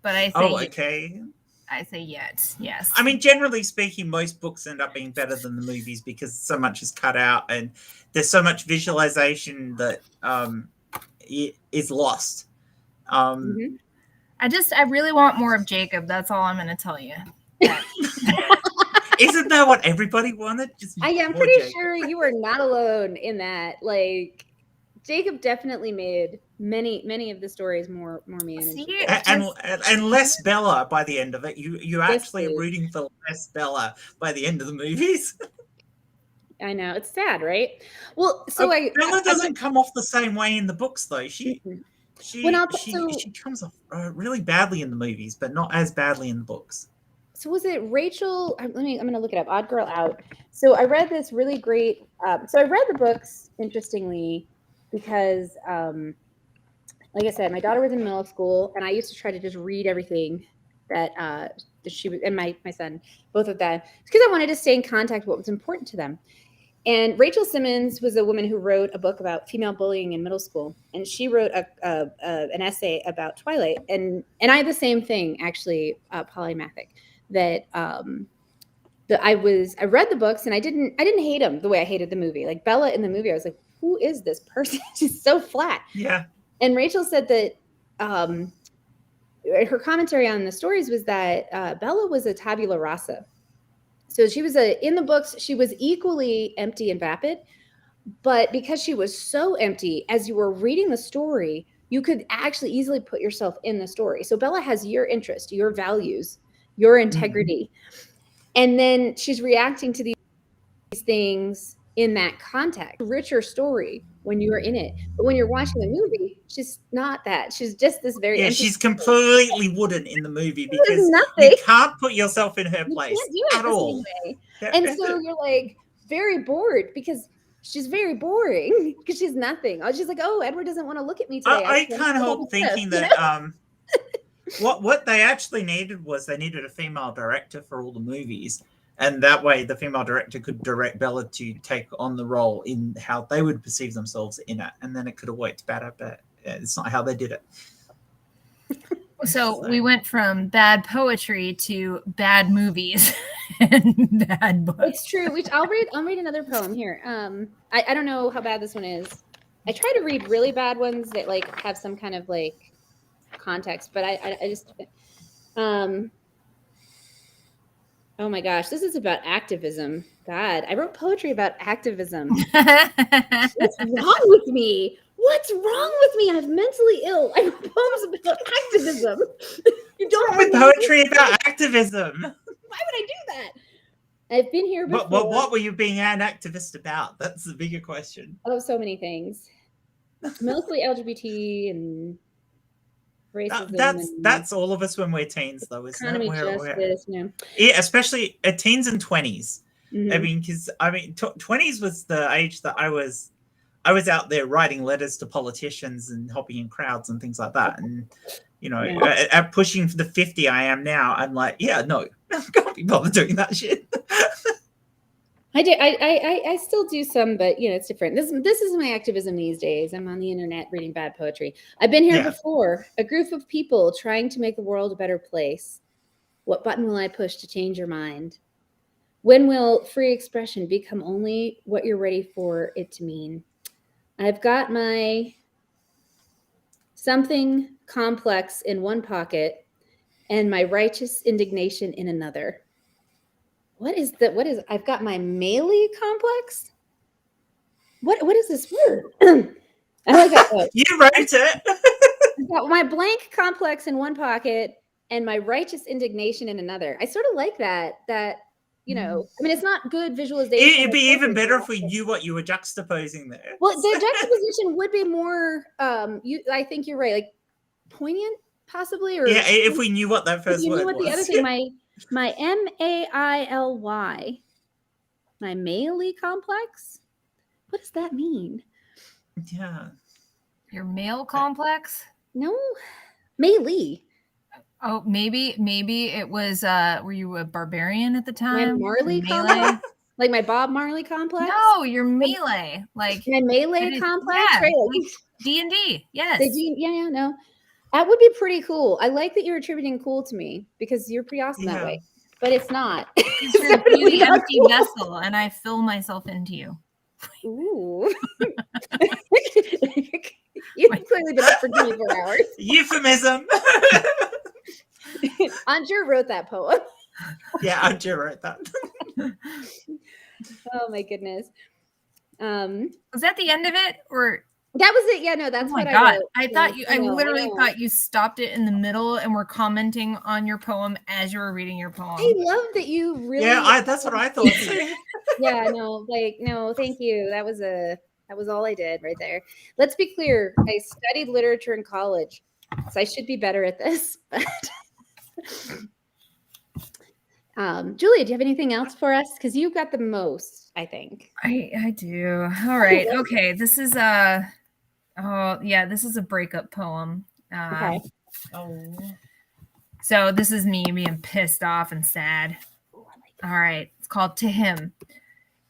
but I say Oh, okay. I say yet. Yes. I mean, generally speaking, most books end up being better than the movies because so much is cut out and there's so much visualization that is lost. Mhm. I really want more of Jacob. That's all I'm going to tell you. Isn't that what everybody wanted? Just I'm more pretty Jacob. sure you are not alone in that. Like, Jacob definitely made many of the stories more manageable. See, And less Bella by the end of it. You actually please. are rooting for less Bella by the end of the movies. I know, it's sad, right? Well, so Bella doesn't come off the same way in the books, though. She comes off really badly in the movies, but not as badly in the books. So was it Rachel? I'm going to look it up. Odd Girl Out. So I read this really great. So I read the books, interestingly, because, like I said, my daughter was in middle school, and I used to try to just read everything that she was, and my son, both of them, because I wanted to stay in contact with what was important to them. And Rachel Simmons was a woman who wrote a book about female bullying in middle school, and she wrote an essay about Twilight. And I had the same thing, actually, polymathic. That I read the books and I didn't hate them the way I hated the movie. Like Bella in the movie, I was like, who is this person? She's so flat. Yeah. And Rachel said that her commentary on the stories was that Bella was a tabula rasa. So she was in the books, she was equally empty and vapid, but because she was so empty, as you were reading the story, you could actually easily put yourself in the story. So Bella has your interest, your values, your integrity. And then she's reacting to these things in that context. Richer story when you're in it. But when you're watching the movie, she's not that. She's just this very empty she's completely wooden in the movie because nothing. you can't put yourself in her place at all. And so you're like very bored because she's very boring because she's nothing. I was just like, oh, Edward doesn't want to look at me today. I can't help thinking that what they actually needed was they needed a female director for all the movies, and that way the female director could direct Bella to take on the role in how they would perceive themselves in it, and then it could have worked better, but it's not how they did it. So we went from bad poetry to bad movies and bad books. It's true. I'll read another poem here. I don't know how bad this one is. I try to read really bad ones that like have some kind of like context, but I just oh my gosh, this is about activism. God, I wrote poetry about activism. What's wrong with me? What's wrong with me? I'm mentally ill. I wrote poems about activism. You don't with poetry about activism. Why would I do that? I've been here before. But what were you being an activist about? That's the bigger question. Oh, so many things. Mostly LGBT and racism. That's all of us when we're teens, though, isn't it? Justice, yeah, especially teens and 20s. Mm-hmm. I mean, because 20s was the age that I was out there writing letters to politicians and hopping in crowds and things like that. And at pushing for the 50 I am now, I'm like, yeah, no, I can't be bothered doing that shit. I do. I still do some, but it's different. This is my activism these days. I'm on the internet reading bad poetry. I've been here before. A group of people trying to make the world a better place. What button will I push to change your mind? When will free expression become only what you're ready for it to mean? I've got my something complex in one pocket and my righteous indignation in another. What is I've got my Melee complex? What is this word? I like that word. You wrote it. I've got my blank complex in one pocket and my righteous indignation in another. I sort of like that. I mean, it's not good visualization. It'd be even better if we knew what you were juxtaposing there. Well, the juxtaposition would be more, I think you're right. Like poignant, possibly, or Yeah, if we knew what that if first you knew word what was. the other thing, my MAILY, my Maily complex. What does that mean? Yeah. Your male complex? No, Maily. Oh, maybe it was were you a barbarian at the My time? Marley Melee? complex, like my Bob Marley complex. No, your melee. Like My melee is- complex, yeah, right? like D&D. Yes. Yeah, no. That would be pretty cool. I like that you're attributing cool to me because you're pretty awesome that Yeah. way. But it's not. Because you're really the not empty cool. vessel, and I fill myself into you. Ooh. You've clearly been up for 24 hours. Euphemism. Andrew wrote that poem. Yeah, I just wrote that. Oh my goodness. Was that the end of it, or? That was it. Yeah, no, that's Oh my what God. I wrote. I Yeah, thought you. I know, literally know. thought you stopped it in the middle and were commenting on your poem as you were reading your poem. I love that you really. Yeah, that's what I thought too. Yeah, no, thank you. That was all I did right there. Let's be clear. I studied literature in college, so I should be better at this. But Julia, do you have anything else for us? Because you've got the most, I think. I do. All right. Okay. This is this is a breakup poem. Okay. Oh. So this is me being pissed off and sad. All right. It's called To Him.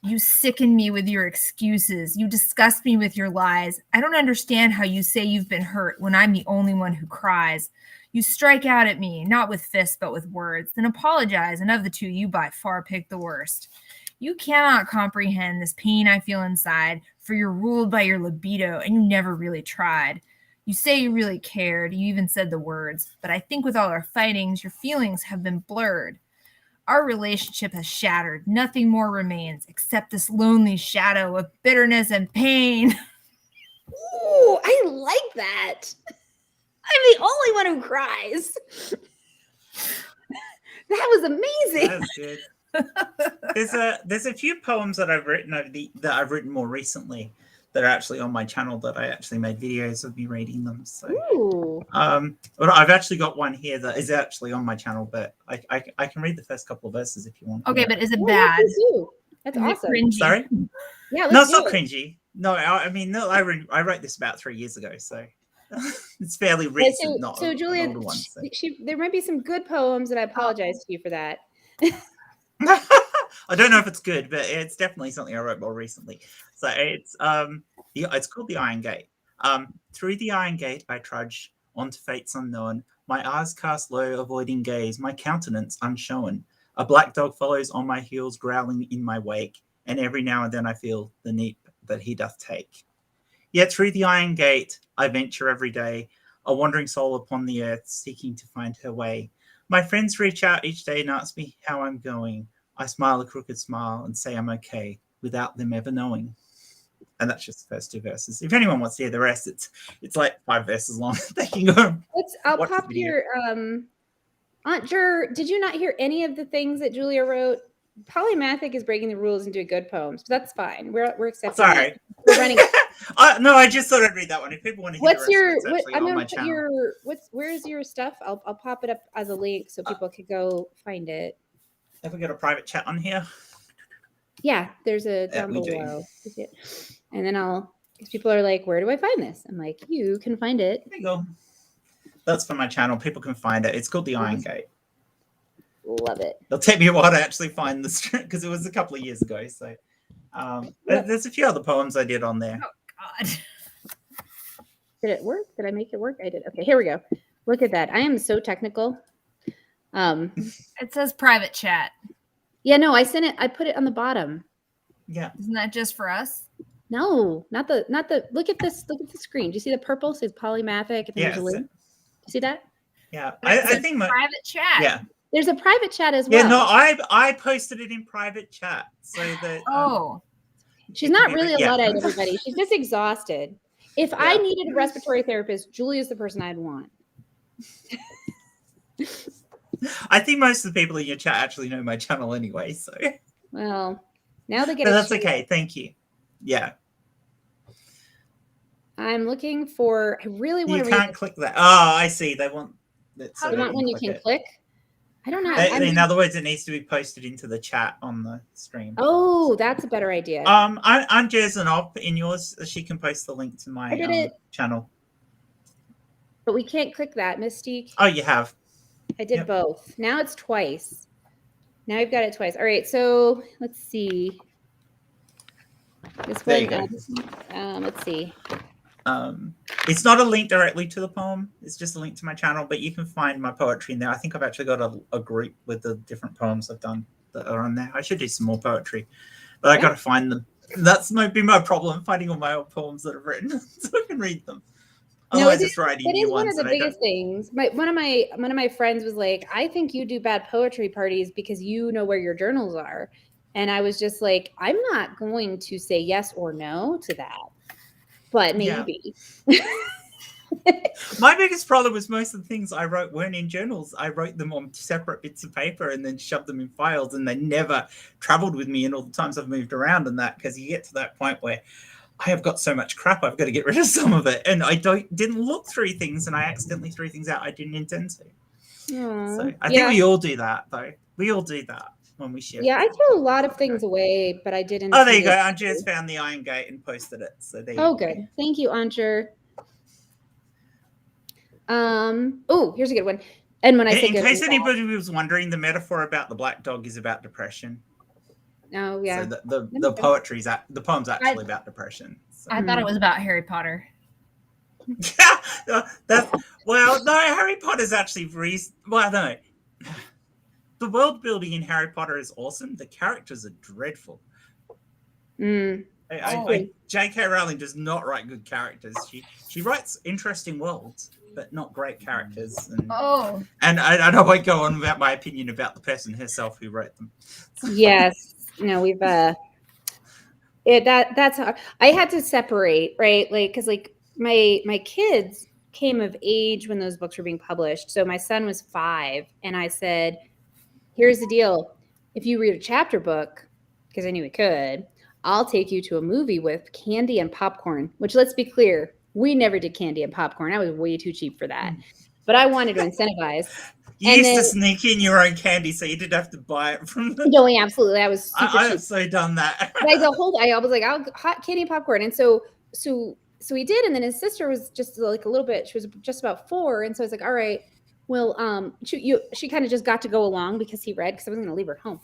You sicken me with your excuses. You disgust me with your lies. I don't understand how you say you've been hurt when I'm the only one who cries. You strike out at me, not with fists, but with words, then apologize, and of the two, you by far pick the worst. You cannot comprehend this pain I feel inside, for you're ruled by your libido, and you never really tried. You say you really cared, you even said the words, but I think with all our fightings, your feelings have been blurred. Our relationship has shattered. Nothing more remains except this lonely shadow of bitterness and pain. Ooh, I like that. I'm the only one who cries. That was amazing. That's good. There's a few poems that I've written that I've written more recently that are actually on my channel that I actually made videos of me reading them. So Ooh. but I've actually got one here that is actually on my channel, but I can read the first couple of verses if you want. Okay, but is it Yeah, bad? please do. That's Is it awesome. cringy? Sorry? Yeah, No, let's it's do not it. cringy. No, I mean, no, I wrote this about 3 years ago, so it's fairly Yeah, recent, not so an Julia, older one. So. there might be some good poems, and I apologize to you for that. I don't know if it's good, but it's definitely something I wrote more recently. So it's called The Iron Gate. Through the iron gate I trudge on to fates unknown. My eyes cast low, avoiding gaze, my countenance unshown. A black dog follows on my heels, growling in my wake, and every now and then I feel the neep that he doth take. Yet through the iron gate I venture every day, a wandering soul upon the earth, seeking to find her way. My friends reach out each day and ask me how I'm going. I smile a crooked smile and say I'm okay, without them ever knowing. And that's just the first 2 verses. If anyone wants to hear the rest, it's like 5 verses long. They can go. I'll watch the pop video. your Aunt Jer, did you not hear any of the things that Julia wrote? Polymathic is breaking the rules and doing good poems, but that's fine. We're accepting. Sorry. It. We're running. No, I just thought I'd read that one. If people want to hear What's the rest your? of it, it's What, actually I'm on gonna my put channel. your. Where's your stuff? I'll pop it up as a link so people can go find it. Have we got a private chat on here? Yeah, there's a Yeah, down we do. below. And then because people are like, where do I find this? I'm like, you can find it. There you go. That's for my channel. People can find it. It's called The Iron Gate. Love it. It'll take me a while to actually find this because it was a couple of years ago. So there's a few other poems I did on there. God. Did it work? Did I make it work? I did. Okay, here we go. Look at that. I am so technical. It says private chat. Yeah, no, I sent it. I put it on the bottom. Yeah. Isn't that just for us? No, not the. Look at this. Look at the screen. Do you see the purple? It says polymathic. And Yeah. there's a link. Do you see that? Yeah. But it I says think private chat. yeah. There's a private chat as well. Yeah, no, I posted it in private chat so that She's it not can be really a yeah. Luddite, everybody. She's just exhausted. If I Yeah. needed a respiratory therapist, Julia's the person I'd want. I think most of the people in your chat actually know my channel anyway, so Well, now they get but a that's chance. okay. Thank you. Yeah. I'm looking for. I really want You to read. can't click that. Oh, I see. They want that. How So You do they want one you can it. click? I don't know. In other words, it needs to be posted into the chat on the stream. Oh, that's a better idea. I'm Jez and Op in yours. She can post the link to my I did it. channel. But we can't click that, Mystique. Oh, you have. I did Yep. both. Now it's twice. Now I've got it twice. All right, so let's see. This There one. you go. Let's see. It's not a link directly to the poem. It's just a link to my channel, but you can find my poetry in there. I think I've actually got a group with the different poems I've done that are on there. I should do some more poetry, but I got to find them. That's might be my problem, finding all my old poems that I've written so I can read them. Otherwise, it's writing It new is one ones of the that I biggest don't. things. One of my friends was like, "I think you do bad poetry parties because you know where your journals are," and I was just like, "I'm not going to say yes or no to that, but maybe." Yeah. My biggest problem was most of the things I wrote weren't in journals. I wrote them on separate bits of paper and then shoved them in files, and they never traveled with me in all the times I've moved around and that, because you get to that point where I have got so much crap, I've got to get rid of some of it. And I didn't look through things, and I accidentally threw things out I didn't intend to. So I think we all do that, though. We all do that when we shift. Yeah, I threw a lot of things away, but I didn't. Oh, there you go. Andrea's found the Iron Gate and posted it. So there you go. Good. Thank you, Andrea. Oh, here's a good one. And when I say in case anybody was wondering, the metaphor about the black dog is about depression. Oh, yeah. So the poetry's the poem's actually about depression. So. I thought it was about Harry Potter. No, Harry Potter's actually no. The world building in Harry Potter is awesome. The characters are dreadful. J.K. Rowling does not write good characters. She writes interesting worlds, but not great characters. And I won't go on about my opinion about the person herself who wrote them. Yes. No, we've that's hard. I had to separate, right? Like, because like my kids came of age when those books were being published. So my son was 5, and I said, "Here's the deal: if you read a chapter book, because I knew he could, I'll take you to a movie with candy and popcorn." Which, let's be clear, we never did candy and popcorn. I was way too cheap for that. But I wanted to incentivize. You used to sneak in your own candy, so you didn't have to buy it from them. No, absolutely. I was super cheap. I have so done that. I was like, I'll hot candy and popcorn. And so he did. And then his sister was just like a little bit, she was just about 4. And so I was like, all right, well, she kind of just got to go along because he read, because I wasn't going to leave her at home.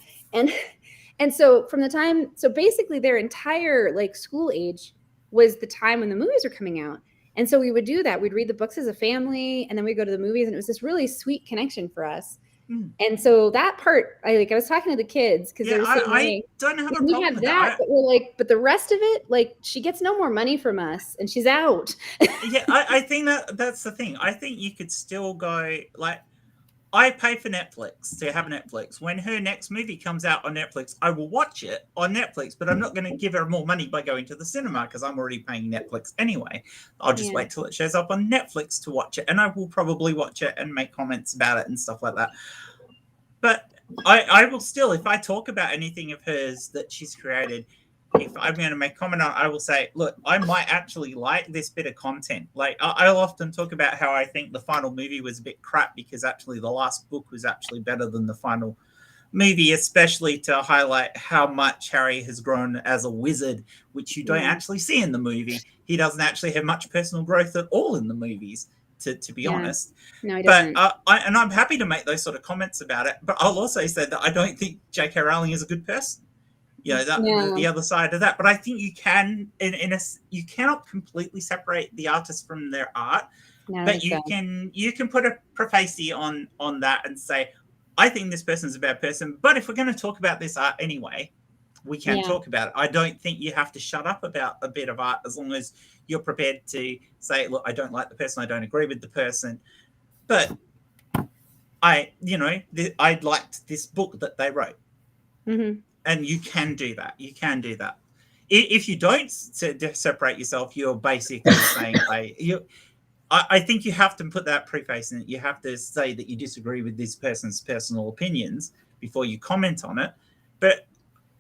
And so from the time, so basically their entire like school age was the time when the movies were coming out. And so we would do that. We'd read the books as a family, and then we'd go to the movies, and it was this really sweet connection for us. And so that part, I was talking to the kids, because I don't have a problem with that. But we're like, but the rest of it, like, she gets no more money from us, and she's out. Yeah, I think that's the thing. I think you could still go, like, I pay for Netflix to have Netflix. When her next movie comes out on Netflix, I will watch it on Netflix, but I'm not going to give her more money by going to the cinema, because I'm already paying Netflix anyway. I'll just wait till it shows up on Netflix to watch it, and I will probably watch it and make comments about it and stuff like that. But I will still, if I talk about anything of hers that she's created, if I'm going to make comment on it, I will say, look, I might actually like this bit of content. Like, I'll often talk about how I think the final movie was a bit crap, because actually the last book was actually better than the final movie, especially to highlight how much Harry has grown as a wizard, which you don't actually see in the movie. He doesn't actually have much personal growth at all in the movies, to be honest. No, he doesn't. But I'm happy to make those sort of comments about it. But I'll also say that I don't think J.K. Rowling is a good person. The other side of that. But I think you can, you cannot completely separate the artist from their art. But you can put a preface on that and say, I think this person's a bad person, but if we're going to talk about this art anyway, we can talk about it. I don't think you have to shut up about a bit of art, as long as you're prepared to say, look, I don't like the person, I don't agree with the person, but I liked this book that they wrote. And you can do that. You can do that. If you don't separate yourself, you're basically saying, I think you have to put that preface in it. You have to say that you disagree with this person's personal opinions before you comment on it. But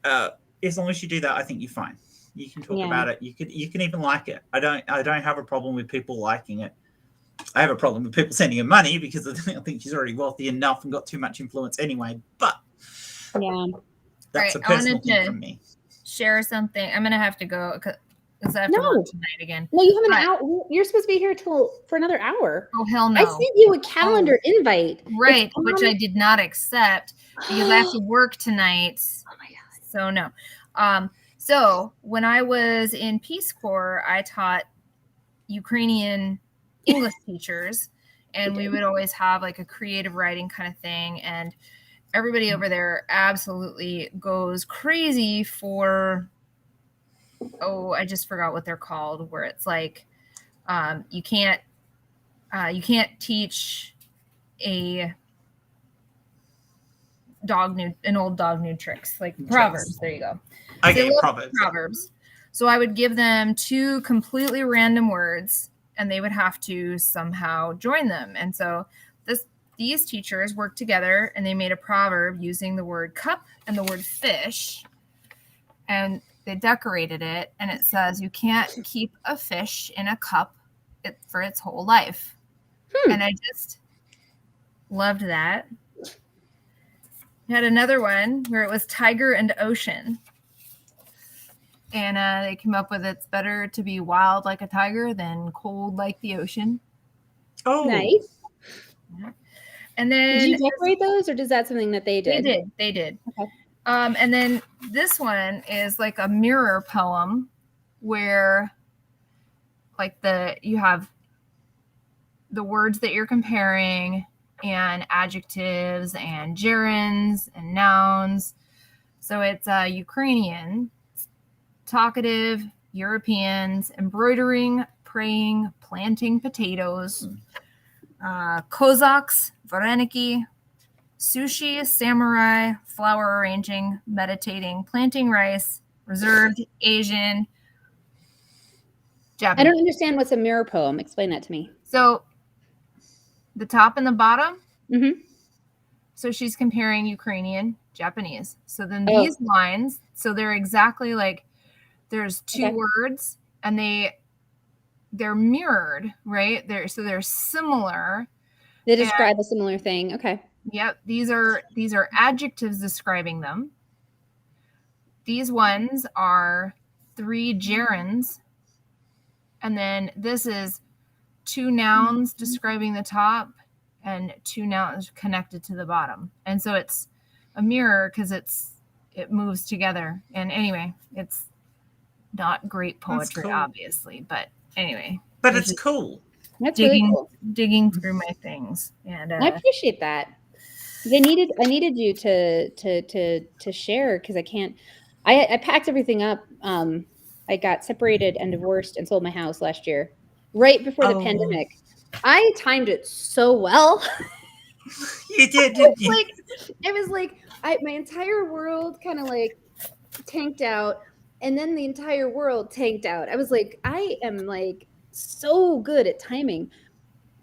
as long as you do that, I think you're fine. You can talk Yeah. about it. You can even like it. I don't have a problem with people liking it. I have a problem with people sending her money because I think she's already wealthy enough and got too much influence anyway. But Yeah. that's Right, a I wanted personal thing to- from me. Share something. I'm gonna have to go because I have to No. work tonight again. No, you have an But- hour. You're supposed to be here for another hour. Oh hell no! I sent you a calendar invite. Right, It's which on- I did not accept because I have to work tonight. Oh my god. So no. So when I was in Peace Corps, I taught Ukrainian English teachers, and we would always have like a creative writing kind of thing. And everybody over there absolutely goes crazy for, I just forgot what they're called, where it's like you can't teach an old dog new tricks, like proverbs. There you go. Okay, They love Proverbs. Proverbs. So I would give them 2 completely random words, and they would have to somehow join them. And so these teachers worked together, and they made a proverb using the word cup and the word fish, and they decorated it, and it says, "You can't keep a fish in a cup for its whole life." And I just loved that. We had another one where it was tiger and ocean. And they came up with, "It's better to be wild like a tiger than cold like the ocean." Oh, Nice. And then Did you decorate those, or is that something that they did? They did. Okay. And then this one is like a mirror poem where like you have the words that you're comparing and adjectives and gerunds and nouns. So it's Ukrainian, talkative, Europeans, embroidering, praying, planting potatoes, Cossacks, vareniki, sushi, samurai, flower arranging, meditating, planting rice, reserved, Asian, Japanese. I don't understand what's a mirror poem. Explain that to me. So the top and the bottom. Mm-hmm. So she's comparing Ukrainian, Japanese. So then Oh. these lines, so they're exactly like, there's 2 words and they're mirrored, right? They're similar. They describe a similar thing. Okay. Yep. These are adjectives describing them. These ones are 3 gerunds. And then this is 2 nouns describing the top and 2 nouns connected to the bottom. And so it's a mirror because it moves together. And anyway, it's not great poetry, cool. obviously, but anyway. but I it's just cool. That's really cool. digging through my things. And I appreciate that. I needed you to share because I can't. I packed everything up. I got separated and divorced and sold my house last year, right before the pandemic. I timed it so well. You did, didn't you? It was like my entire world kind of like tanked out, and then the entire world tanked out. I was like, I am like so good at timing.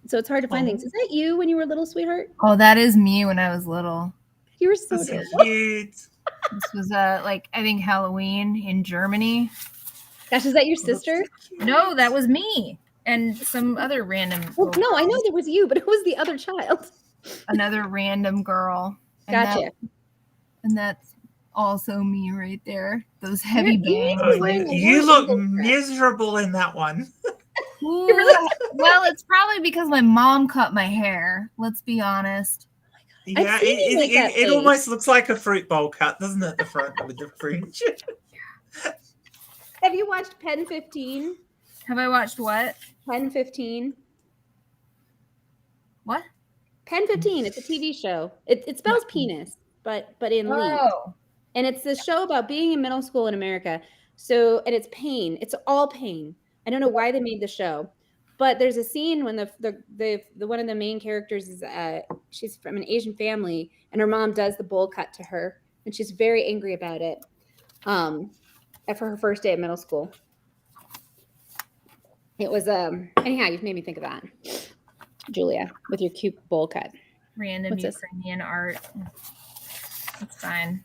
So it's hard to find things. Is that you when you were a little, sweetheart? Oh, that is me when I was little. You were so That's so adorable. cute. This was I think Halloween in Germany. Gosh, is that your sister? No, that was me and some other random. Well, little no, I know girl. that was you, but it was the other child. Another random girl. And Gotcha. And that's also me right there. Those heavy You're bangs. Oh, wearing a You Warriors look dress. miserable in that one. Ooh, well, it's probably because my mom cut my hair. Let's be honest. Yeah, seen you make that it face. almost looks like a fruit bowl cut, doesn't it? The front with the fringe. Have you watched Pen 15? Have I watched what? Pen 15. What? Pen 15. It's a TV show. It spells penis, but in lead. Oh. And it's this show about being in middle school in America. So, and it's pain. It's all pain. I don't know why they made the show, but there's a scene when the one of the main characters is she's from an Asian family, and her mom does the bowl cut to her, and she's very angry about it. For her first day at middle school. It was anyhow, you've made me think of that, Julia, with your cute bowl cut. Random What's this? Ukrainian art. That's fine.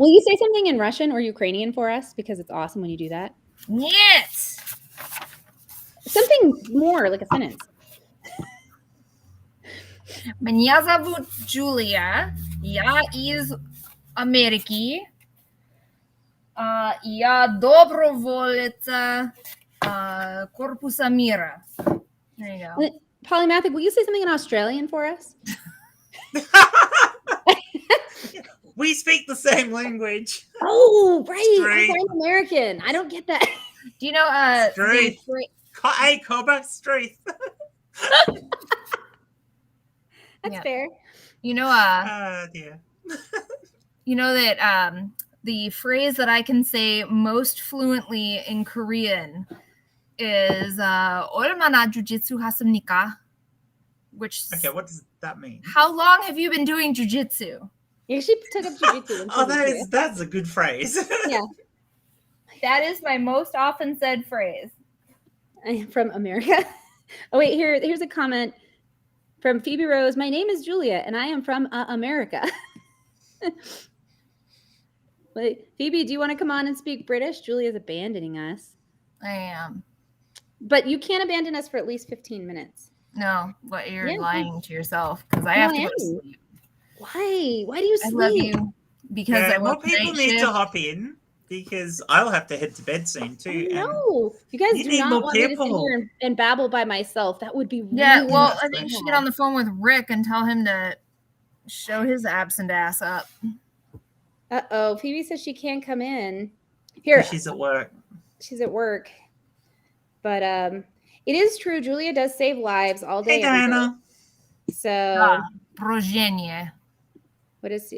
Will you say something in Russian or Ukrainian for us? Because it's awesome when you do that. Нет. Something more, like a sentence. Меня зовут Джулия. Я из Америки. Я доброволец Корпуса мира. There you go. Polymathic, will you say something in Australian for us? We speak the same language. Oh, right. Straight. I'm foreign American. I don't get that. Do you know Straight. Hey, Cobra, straight. That's Yeah. fair. you know Dear. you know that the phrase that I can say most fluently in Korean is 얼마나 jujitsu 하십니까? Which Okay, what does that mean? how long have you been doing jujitsu? You actually took up jujitsu. Oh, that's a good phrase. Yeah. That is my most often said phrase. I'm from America. Oh, wait, here's a comment from Phoebe Rose. My name is Julia, and I am from America. Wait, Phoebe, do you want to come on and speak British? Julia's abandoning us. I am. But you can't abandon us for at least 15 minutes. No, but you're Yeah. lying to yourself because I No, have I to go to am. sleep. Why? Why do you I sleep? love you because Yeah, I more work people night need to shift. hop in because I'll have to head to bed soon too. and No, you guys You do need not more want me to sit people. here and babble by myself. That would be Yeah, really well, Yes, I think you should get bad. on the phone with Rick and tell him to show his absent ass up. Uh-oh, Phoebe says she can't come in. Here, she's at work. she's at work. But it is true. Julia does save lives all day. Hey, every day. Diana. So Progenie. what is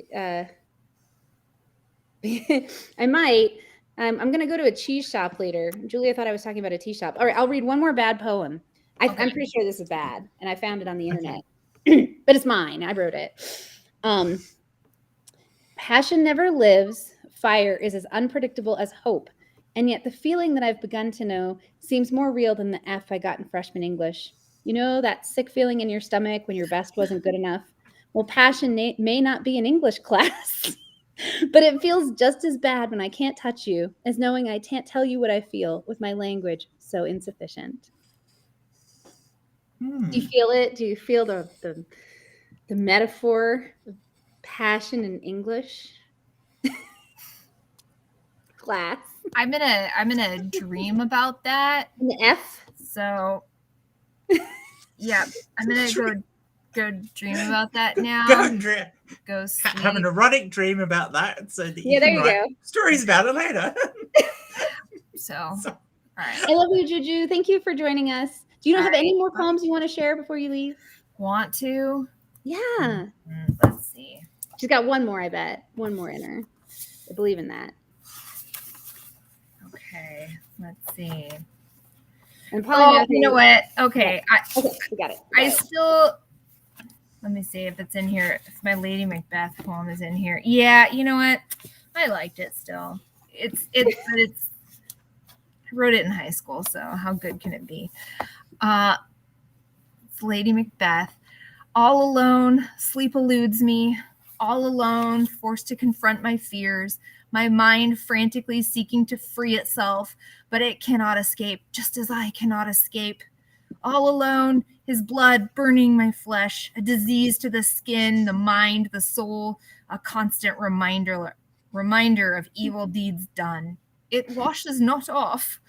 I might. I'm gonna go to a cheese shop later. Julia thought I was talking about a tea shop. All right, I'll read one more bad poem. Okay. I'm pretty sure this is bad, and I found it on the Okay. internet. But it's mine. I wrote it. Passion never lives. Fire is as unpredictable as hope. And yet the feeling that I've begun to know seems more real than the F I got in freshman English. You know that sick feeling in your stomach when your best wasn't good enough? Well, passion may not be an English class, but it feels just as bad when I can't touch you as knowing I can't tell you what I feel with my language so insufficient. Do you feel it? Do you feel the metaphor of passion in English class? I'm gonna dream about that. An F? So yeah, I'm gonna go dream about that now. Go and Go sleep. have an erotic dream about that so that Yeah, you there can you write go. stories about it later. So all So- right. I love you, Juju. Thank you for joining us. Do you not have any more poems you want to share before you leave? Want to? Yeah. Let's see. She's got one more, I bet. One more in her. I believe in that. Okay, let's see. And Oh, Polly, you know what? Okay, Okay, we got it. I still. Let me see if it's in here. If my Lady Macbeth poem is in here. Yeah, you know what? I liked it still. It's. I wrote it in high school, so how good can it be? It's Lady Macbeth. All alone, sleep eludes me. All alone, forced to confront my fears. My mind frantically seeking to free itself, but it cannot escape, just as I cannot escape. All alone, his blood burning my flesh, a disease to the skin, the mind, the soul, a constant reminder of evil deeds done. It washes not off,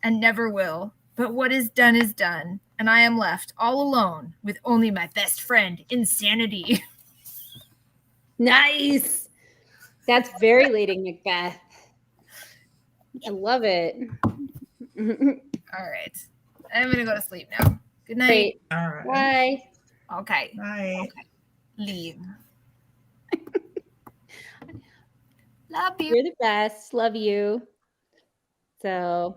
and never will. But what is done, and I am left all alone with only my best friend, insanity. Nice. That's very Lady Macbeth. I love it. All right. I'm going to go to sleep now. Good night. Great. All right. Bye. Okay. Bye. Leave. Love you. You're the best. Love you. So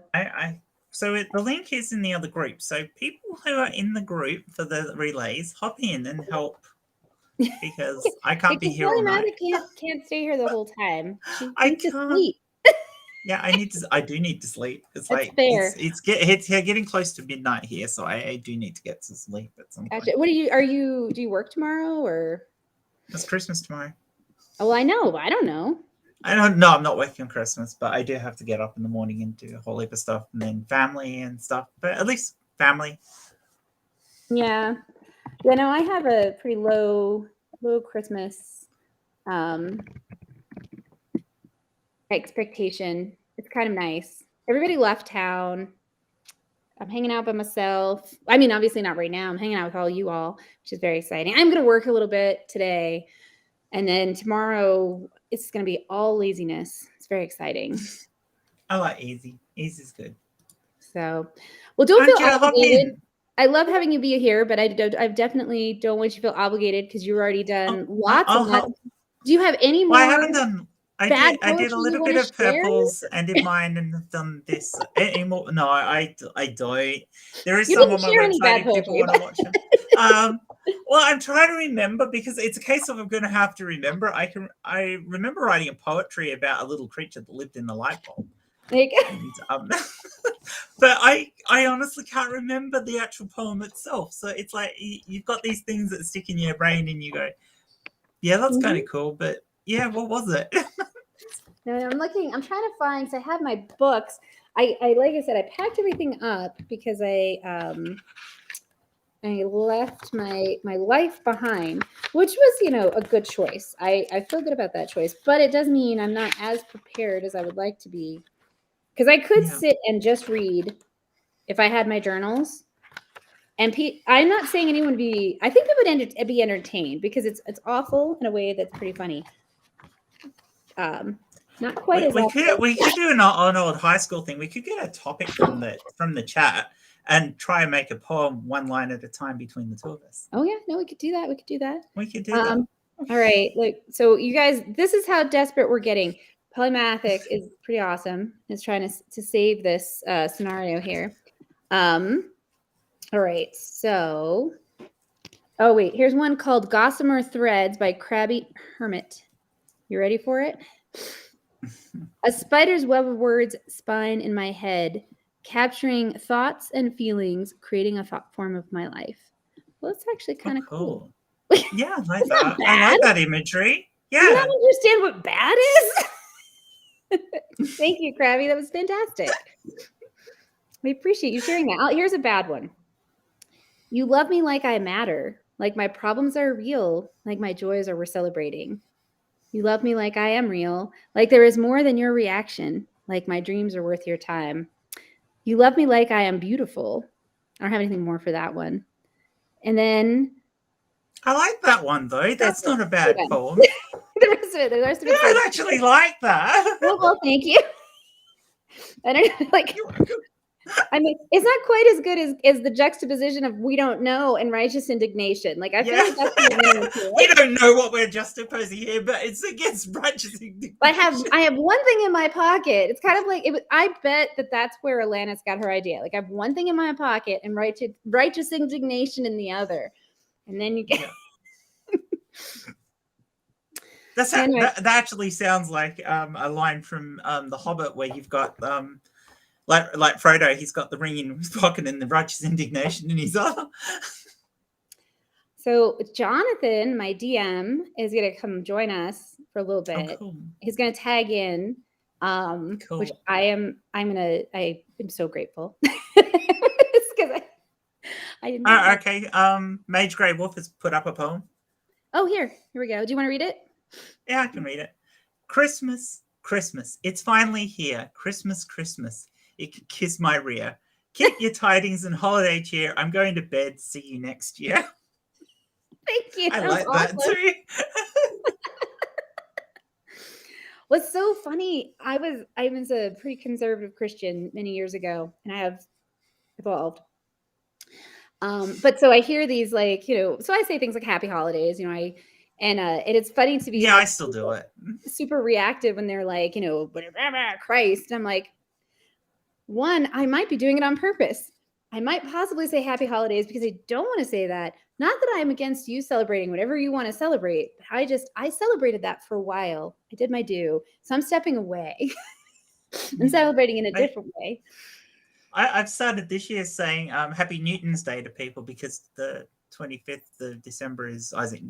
So the link is in the other group. So people who are in the group for the relays, hop in and help because I can't be because here all Polly night. Mather can't stay here the whole time. She I needs to can't. sleep. Yeah, I do need to sleep. It's That's like fair. it's getting close to midnight here, so I do need to get to sleep at some point. Gotcha. What do you work tomorrow or? It's Christmas tomorrow. Oh, well, I know, but I don't know. I don't know. I'm not working on Christmas, but I do have to get up in the morning and do a whole heap of stuff, and then family and stuff. But at least family. Yeah. Yeah, no, I have a pretty low Christmas expectation. It's kind of nice. Everybody left town. I'm hanging out by myself. I mean, obviously not right now. I'm hanging out with all you all, which is very exciting. I'm going to work a little bit today. And then tomorrow, it's going to be all laziness. It's very exciting. I like easy. Easy's good. So, well, don't Aren't feel you obligated. loving? I love having you be here, but I definitely don't want you to feel obligated because you've already done lots I'll of that. help. Do you have any more? Well, I haven't done. I bad did a poetry you little wanna bit of share? purples and did mine and have done this anymore. No, I don't. There is You some didn't on my share any bad website if people poetry, want to watch them. Well, I'm trying to remember because it's a case of I'm going to have to remember. I remember writing a poetry about a little creature that lived in the light bulb. Like, And, but I honestly can't remember the actual poem itself. So it's like you've got these things that stick in your brain and you go, yeah, that's kind of cool. But yeah, what was it? no, I'm looking. I'm trying to find. So I have my books. I like I said, I packed everything up because I left my life behind, which was a good choice. I feel good about that choice, but it does mean I'm not as prepared as I would like to be. Because I could sit and just read if I had my journals. And I'm not saying anyone would be. I think they would be entertained because it's awful in a way that's pretty funny. Not quite as. We could do an old high school thing. We could get a topic from the chat and try and make a poem one line at a time between the two of us. Oh yeah, no, we could do that. We could do that. All right, look. So you guys, this is how desperate we're getting. Polymathic is pretty awesome. It's trying to save this scenario here. All right, so, oh wait, here's one called Gossamer Threads by Crabby Hermit. You ready for it? A spider's web of words spine in my head, capturing thoughts and feelings, creating a thought form of my life. Well, it's actually kind of cool. Yeah, I like that. I like that imagery. Yeah. Do you not understand what bad is? Thank you, Krabby. That was fantastic. We appreciate you sharing that. Here's a bad one. You love me like I matter, like my problems are real, like my joys are worth celebrating. You love me like I am real, like there is more than your reaction, like my dreams are worth your time. You love me like I am beautiful. I don't have anything more for that one. And then I like that one though. That's not a bad poem. the rest of it. I actually like that. Well, thank you. I don't know, like. I mean, it's not quite as good as the juxtaposition of we don't know and righteous indignation. Like I feel like that's we don't know what we're juxtaposing here, but it's against righteous indignation. I have one thing in my pocket. It's kind of like I bet that's where Alanis got her idea. Like I have one thing in my pocket and righteous indignation in the other, and then you get. That actually sounds like a line from The Hobbit where you've got like Frodo, he's got the ring in his pocket and the righteous indignation in his other. So Jonathan, my DM, is going to come join us for a little bit. Oh, cool. He's going to tag in, cool. which I am so grateful. Because I didn't know. Okay. Mage Grey Wolf has put up a poem. Oh, here we go. Do you want to read it? Yeah, I can read it. Christmas, Christmas. It's finally here. Christmas, Christmas. It could kiss my rear. Keep your tidings and holiday cheer. I'm going to bed. See you next year. Thank you. I like that too. What's so funny, I was a pretty conservative Christian many years ago, and I have evolved. But so I hear these so I say things like happy holidays, and it's funny to be. Yeah, I still do it. Super reactive when they're like, Christ. And I'm like, one, I might be doing it on purpose. I might possibly say happy holidays because I don't want to say that. Not that I'm against you celebrating whatever you want to celebrate. I celebrated that for a while. I did my due. So I'm stepping away and celebrating in a different way. I've started this year saying Happy Newton's Day to people because the 25th of December is Isaac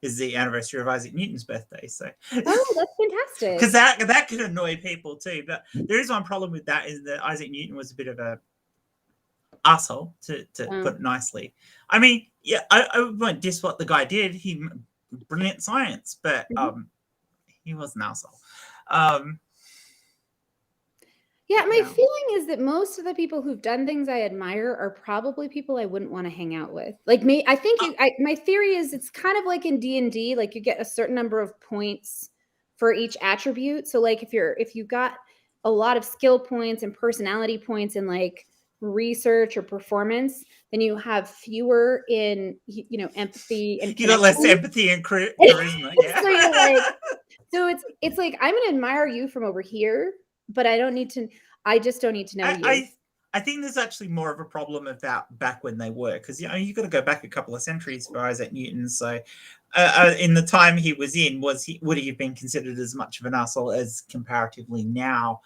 is the anniversary of Isaac Newton's birthday. So Oh, that's fantastic. because that could annoy people too. But there is one problem with that, is that Isaac Newton was a bit of a asshole, to put it nicely. I mean, yeah, I won't diss what the guy did. He brilliant science, but he was an asshole. Yeah, my Yeah. feeling is that most of the people who've done things I admire are probably people I wouldn't want to hang out with. Like me, I think my theory is it's kind of like in D&D, like you get a certain number of points for each attribute. So like if you got a lot of skill points and personality points in like research or performance, then you have fewer in empathy and You got less connection. empathy and charisma. Yeah. So you're like, so it's like I'm gonna admire you from over here, but I just don't need to know you. I think there's actually more of a problem about back when they were, because you got to go back a couple of centuries for Isaac Newton. So in the time he was in, would he have been considered as much of an asshole as comparatively now?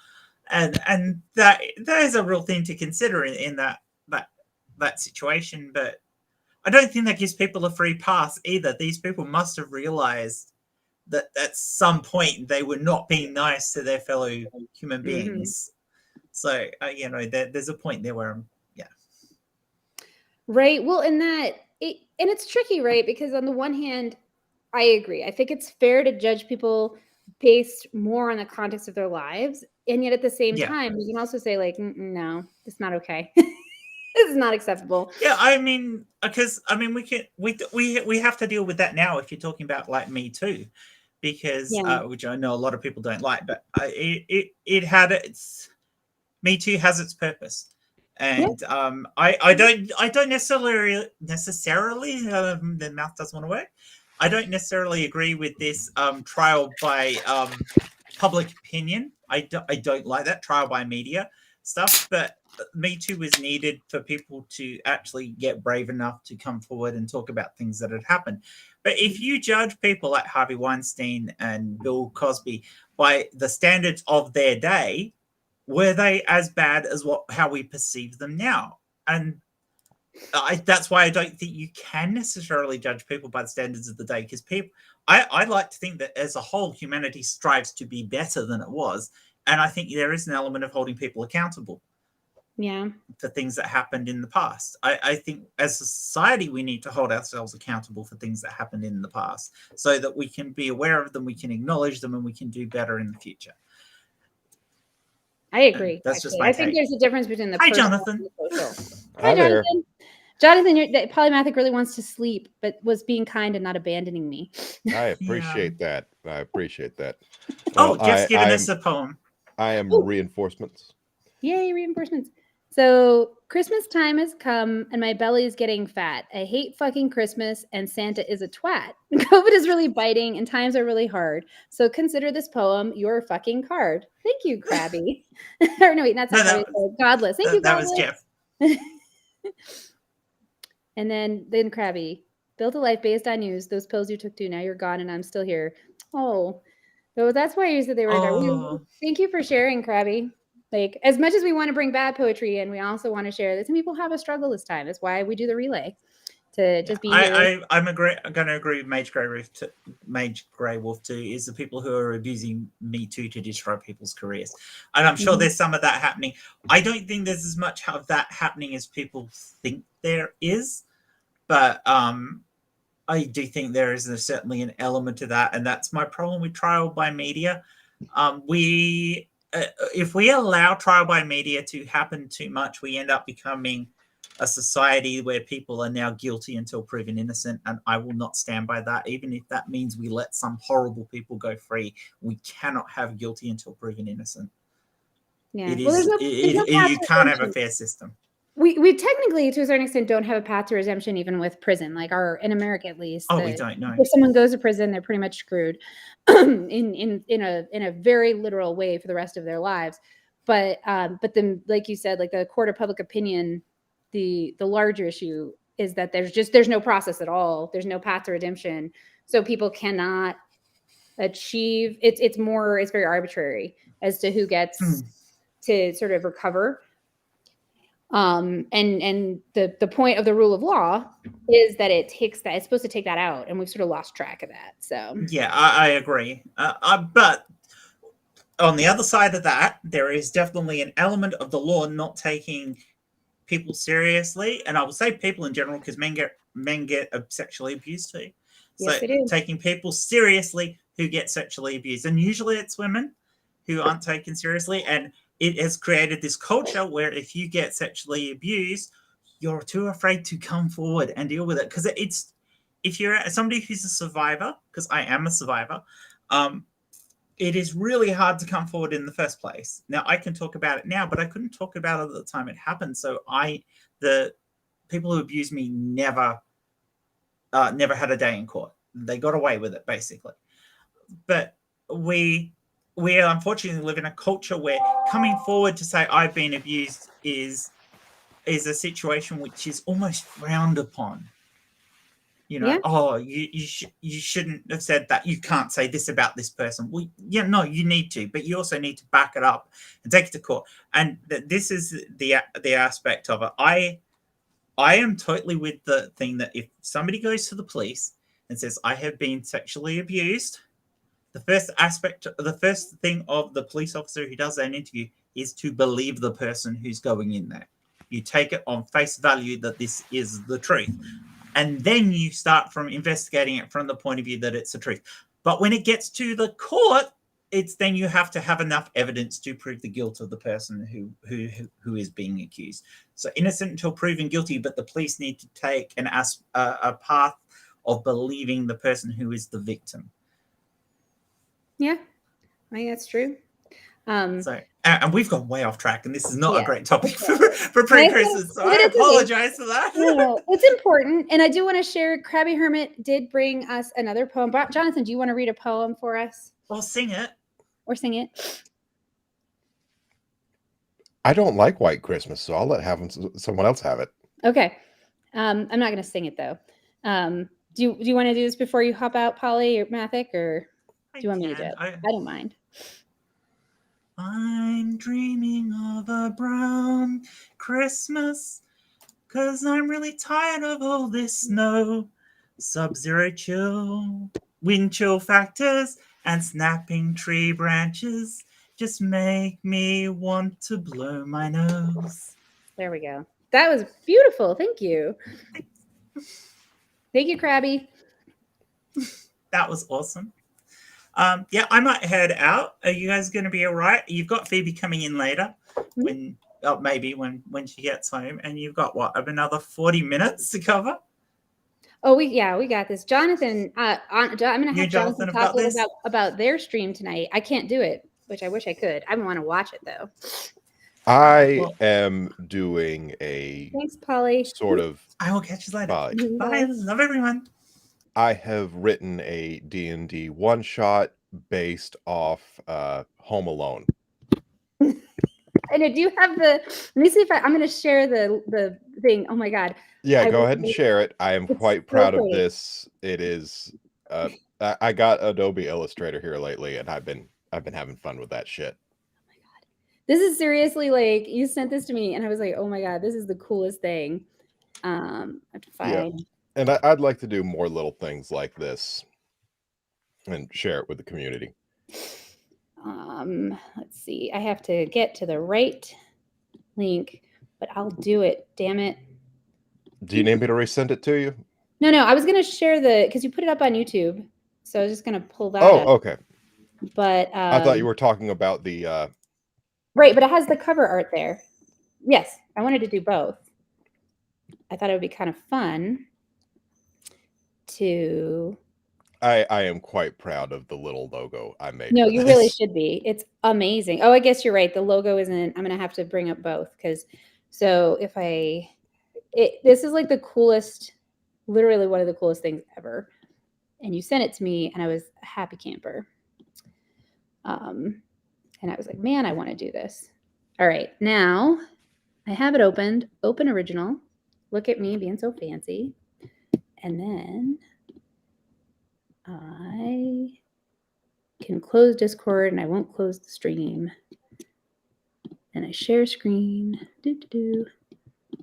And that is a real thing to consider in that situation. But I don't think that gives people a free pass either. These people must have realized that at some point they were not being nice to their fellow human beings. So, there's a point there where, Right. Well, and it's tricky, right? Because on the one hand, I agree. I think it's fair to judge people based more on the context of their lives. And yet at the same time, you can also say like, no, it's not okay. This is not acceptable. Yeah, I mean, because we have to deal with that now if you're talking about like Me Too, because which I know a lot of people don't like, but it had its Me Too has its purpose, and I don't necessarily the mouth doesn't want to work. I don't necessarily agree with this trial by public opinion. I don't like that trial by media stuff, but Me Too was needed for people to actually get brave enough to come forward and talk about things that had happened. But if you judge people like Harvey Weinstein and Bill Cosby by the standards of their day, were they as bad as how we perceive them now? And that's why I don't think you can necessarily judge people by the standards of the day, because I like to think that as a whole, humanity strives to be better than it was. And I think there is an element of holding people accountable for things that happened in the past. I think as a society, we need to hold ourselves accountable for things that happened in the past so that we can be aware of them, we can acknowledge them, and we can do better in the future. I agree. That's just my I think there's a difference between the Hi, personal Jonathan. and the social. Hi there. Jonathan. Jonathan, Polymathic really wants to sleep, but was being kind and not abandoning me. I appreciate that. I appreciate that. Jeff's giving us a poem. I am reinforcements. Yay, reinforcements. So Christmas time has come and my belly is getting fat. I hate fucking Christmas and Santa is a twat. COVID is really biting and times are really hard. So consider this poem your fucking card. Thank you, Krabby. Or no, wait, that's not Krabby. Godless. Thank you, Godless. That was Jeff. And then Krabby. Built a life based on news. Those pills you took too. Now you're gone and I'm still here. Oh, so that's why you said they were. Thank you for sharing, Krabby. Like, as much as we want to bring bad poetry in, we also want to share that some people have a struggle this time. That's why we do the relay to just be here. I'm going to agree with Mage Grey Wolf too, is the people who are abusing Me Too to destroy people's careers. And I'm sure there's some of that happening. I don't think there's as much of that happening as people think there is. But I do think there is certainly an element to that. And that's my problem with trial by media. If we allow trial by media to happen too much, we end up becoming a society where people are now guilty until proven innocent. And I will not stand by that. Even if that means we let some horrible people go free, we cannot have guilty until proven innocent. Yeah. You can't have a fair system. We technically, to a certain extent, don't have a path to redemption, even with prison. Like in America, at least. We don't know. If someone goes to prison, they're pretty much screwed in a very literal way for the rest of their lives. But then, like you said, like the court of public opinion, the larger issue is that there's no process at all. There's no path to redemption, so people cannot achieve. It's very arbitrary as to who gets to sort of recover. And the point of the rule of law is that it's supposed to take that out, and we've sort of lost track of that. So Yeah, I agree. But on the other side of that, there is definitely an element of the law not taking people seriously, and I will say people in general because men get sexually abused too. So yes, they do. taking people seriously who get sexually abused, and usually it's women who aren't taken seriously, and it has created this culture where if you get sexually abused, you're too afraid to come forward and deal with it because it's if you're somebody who's a survivor, because I am a survivor, it is really hard to come forward in the first place. Now I can talk about it now, but I couldn't talk about it at the time it happened. So the people who abused me never had a day in court. They got away with it basically. But we unfortunately live in a culture where coming forward to say I've been abused is a situation which is almost frowned upon. You know, Yeah. oh, you shouldn't have said that. You can't say this about this person. Well, yeah, no, you need to, but you also need to back it up and take it to court. And this is the aspect of it. I am totally with the thing that if somebody goes to the police and says I have been sexually abused, the first thing of the police officer who does an interview is to believe the person who's going in there. You take it on face value that this is the truth. And then you start from investigating it from the point of view that it's the truth. But when it gets to the court, it's then you have to have enough evidence to prove the guilt of the person who is being accused. So innocent until proven guilty, but the police need to take a path of believing the person who is the victim. Yeah, I think that's true. So, and we've gone way off track, and this is not a Yeah. great topic for pre-Christmas. So I apologize for that. No, it's important, and I do want to share. Krabby Hermit did bring us another poem. Jonathan, do you want to read a poem for us? Well, sing it. Or sing it? I don't like White Christmas, so I'll let someone else have it. Okay. I'm not going to sing it though. Do you want to do this before you hop out, Polly or Mathic, or do you want me to do it? I don't mind. I'm dreaming of a brown Christmas, 'cause I'm really tired of all this snow. Sub-zero chill, wind chill factors, and snapping tree branches just make me want to blow my nose. There we go. That was beautiful. Thank you. Thank you, Krabby. That was awesome. Yeah, I might head out. Are you guys going to be all right? You've got Phoebe coming in later, maybe when she gets home, and you've got another 40 minutes to cover. Oh, we got this. Jonathan, I'm going to have Jonathan talk a little about their stream tonight. I can't do it, which I wish I could. I want to watch it though. I am doing a thanks, Polly. Sort of. I will catch you later. Bye. Bye. Love everyone. I have written a D&D one-shot based off Home Alone. And I do have let me see if I'm going to share the thing. Oh my God. Yeah, go ahead and share it. I am quite proud of this. It is, I got Adobe Illustrator here lately, and I've been having fun with that shit. Oh my God. This is seriously like, you sent this to me and I was like, oh my God, this is the coolest thing. I have to find. Yeah. And I'd like to do more little things like this and share it with the community. Let's see. I have to get to the right link, but I'll do it. Damn it. Do you need me to resend it to you? No. I was going to share because you put it up on YouTube. So I was just going to pull that up. Okay. But I thought you were talking about the right, but it has the cover art there. Yes, I wanted to do both. I thought it would be kind of fun to. I am quite proud of the little logo I made. No, you really should be. It's amazing. Oh, I guess you're right. The logo isn't. I'm gonna have to bring up both because. So if this is like the coolest, literally one of the coolest things ever. And you sent it to me, and I was a happy camper. And I was like, man, I want to do this. All right, now I have it opened. Open original. Look at me being so fancy. And then I can close Discord and I won't close the stream. And I share screen.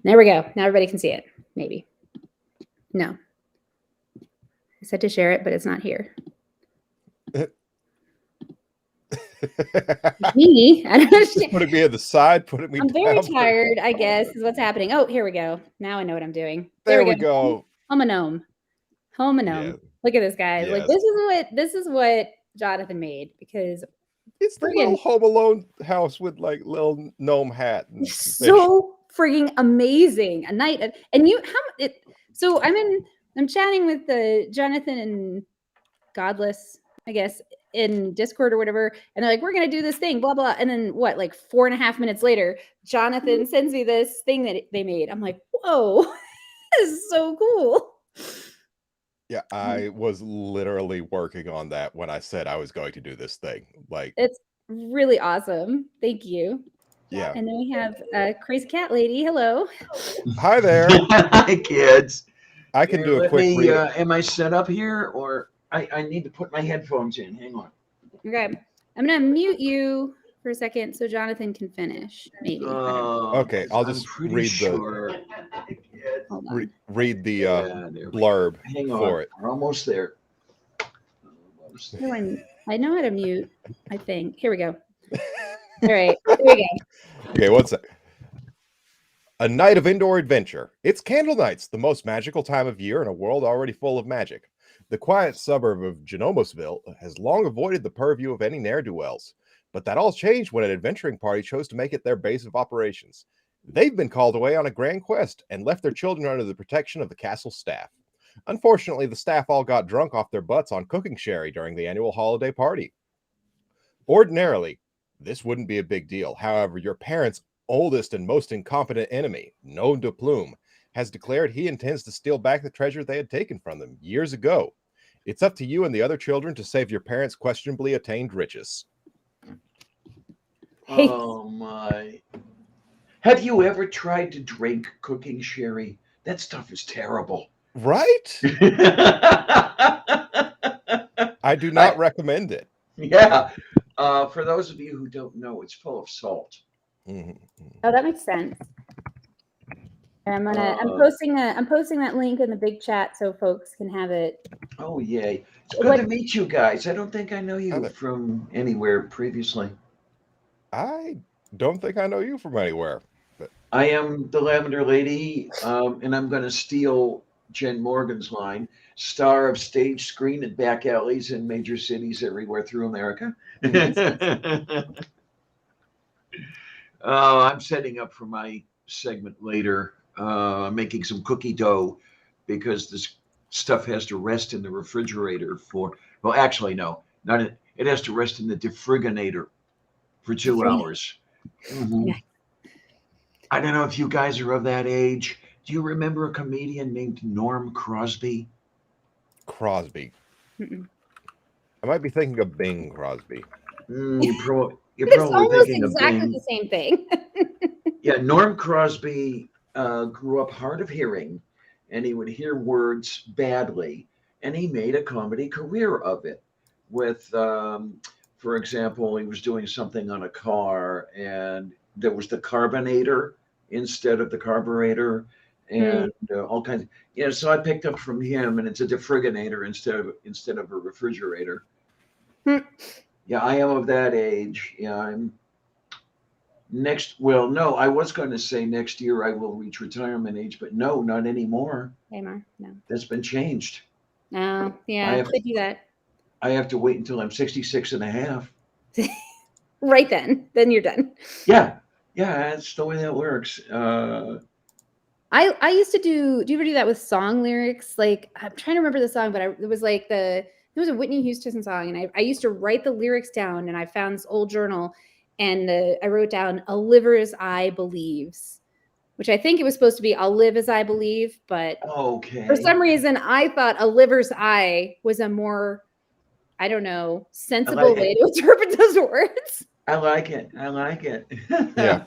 There we go. Now everybody can see it. Maybe. No. I said to share it, but it's not here. Me? I don't understand. Putting me on the side, putting me I'm down. very tired, I guess, is what's happening. Oh, here we go. Now I know what I'm doing. There we go. Home and gnome. Home and gnome. Yeah. Look at this, guys. Like Yes. this is what Jonathan made, because It's the little Home Alone house with like little gnome hat. And so frigging amazing. A night and you so I'm chatting with Jonathan and Godless, I guess, in Discord or whatever, and they're like, we're gonna do this thing, blah blah. And then what, like 4.5 minutes later, Jonathan sends me this thing that they made. I'm like, whoa, this is so cool. Yeah, I was literally working on that when I said I was going to do this thing. Like, it's really awesome. Thank you. Yeah. And then we have a crazy cat lady. Hello. Hi there. Hi, kids. I can do a quick read. Am I set up here, or I need to put my headphones in? Hang on. Okay. I'm going to mute you for a second so Jonathan can finish. Maybe. Okay, I'll just read the blurb Hang on. for it. We're almost there. I know how to mute, I think. Here we go. All right. Here we go. Okay, one sec. A night of indoor adventure. It's candle nights, the most magical time of year in a world already full of magic. The quiet suburb of Genomosville has long avoided the purview of any ne'er-do-wells, but that all changed when an adventuring party chose to make it their base of operations. They've been called away on a grand quest and left their children under the protection of the castle staff. Unfortunately, the staff all got drunk off their butts on cooking sherry during the annual holiday party. Ordinarily, this wouldn't be a big deal. However, your parents' oldest and most incompetent enemy, Nom de Plume, has declared he intends to steal back the treasure they had taken from them years ago. It's up to you and the other children to save your parents' questionably attained riches. Oh my. Have you ever tried to drink cooking sherry? That stuff is terrible. Right? I do not recommend it. Yeah. For those of you who don't know, it's full of salt. Oh, that makes sense. And I'm posting that link in the big chat so folks can have it. Oh yay. It's good to meet you guys. I don't think I know you from anywhere previously. I don't think I know you from anywhere. But I am the Lavender Lady, and I'm going to steal Jen Morgan's line. Star of stage, screen, and back alleys in major cities everywhere through America. I'm setting up for my segment later. I'm making some cookie dough because this stuff has to rest in the refrigerator for, well, actually, no, it has to rest in the defriginator for 2 hours. Mm-hmm. I don't know if you guys are of that age. Do you remember a comedian named Norm Crosby? Crosby. I might be thinking of Bing Crosby. You're probably almost thinking exactly of Bing. the same thing. Yeah, Norm Crosby grew up hard of hearing, and he would hear words badly, and he made a comedy career of it. With, for example, he was doing something on a car, and there was the carbonator instead of the carburetor, and all kinds of, so I picked up from him, and it's a defriginator instead of a refrigerator. Yeah, I am of that age. Yeah, I'm no, I was going to say next year I will reach retirement age, but no, not anymore. No. That's been changed. No, yeah, I could do that. I have to wait until I'm 66 and a half. Right then you're done. Yeah, that's the way that works. I used to do you ever do that with song lyrics? Like, I'm trying to remember the song, but it was like it was a Whitney Houston song, and I used to write the lyrics down, and I found this old journal, and I wrote down "A liver as I believes," which I think it was supposed to be "I'll live as I believe," but for some reason I thought "a liver's eye" was a more, I don't know, sensible way to interpret those words. I like it. Yeah,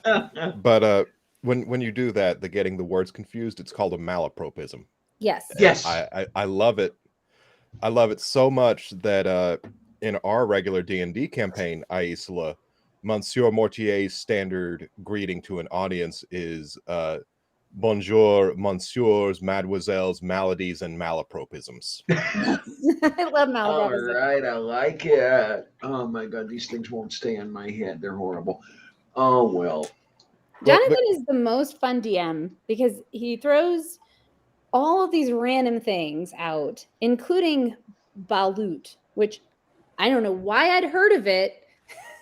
but when you do that, the getting the words confused, it's called a malapropism. Yes. Yes. I love it. I love it so much that in our regular D&D campaign, Aisla, Monsieur Mortier's standard greeting to an audience is bonjour, monsieurs, mademoiselles, maladies, and malapropisms. I love All malapropism. right, I like it. Oh my God, these things won't stay in my head. They're horrible. Oh well. Well, Jonathan is the most fun DM because he throws all of these random things out, including balut, which I don't know why I'd heard of it.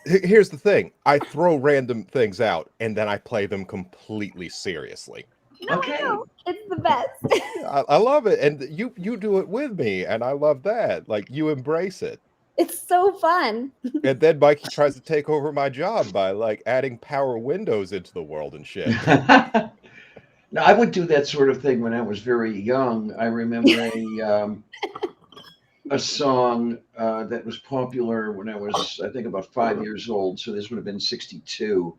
Here's the thing. I throw random things out and then I play them completely seriously. No, Okay. no, it's the best. I love it. And you do it with me. And I love that. Like, you embrace it. It's so fun. And then Mikey tries to take over my job by like adding power windows into the world and shit. Now, I would do that sort of thing when I was very young. I remember a song that was popular when I was, I think, about 5 years old. So this would have been 62,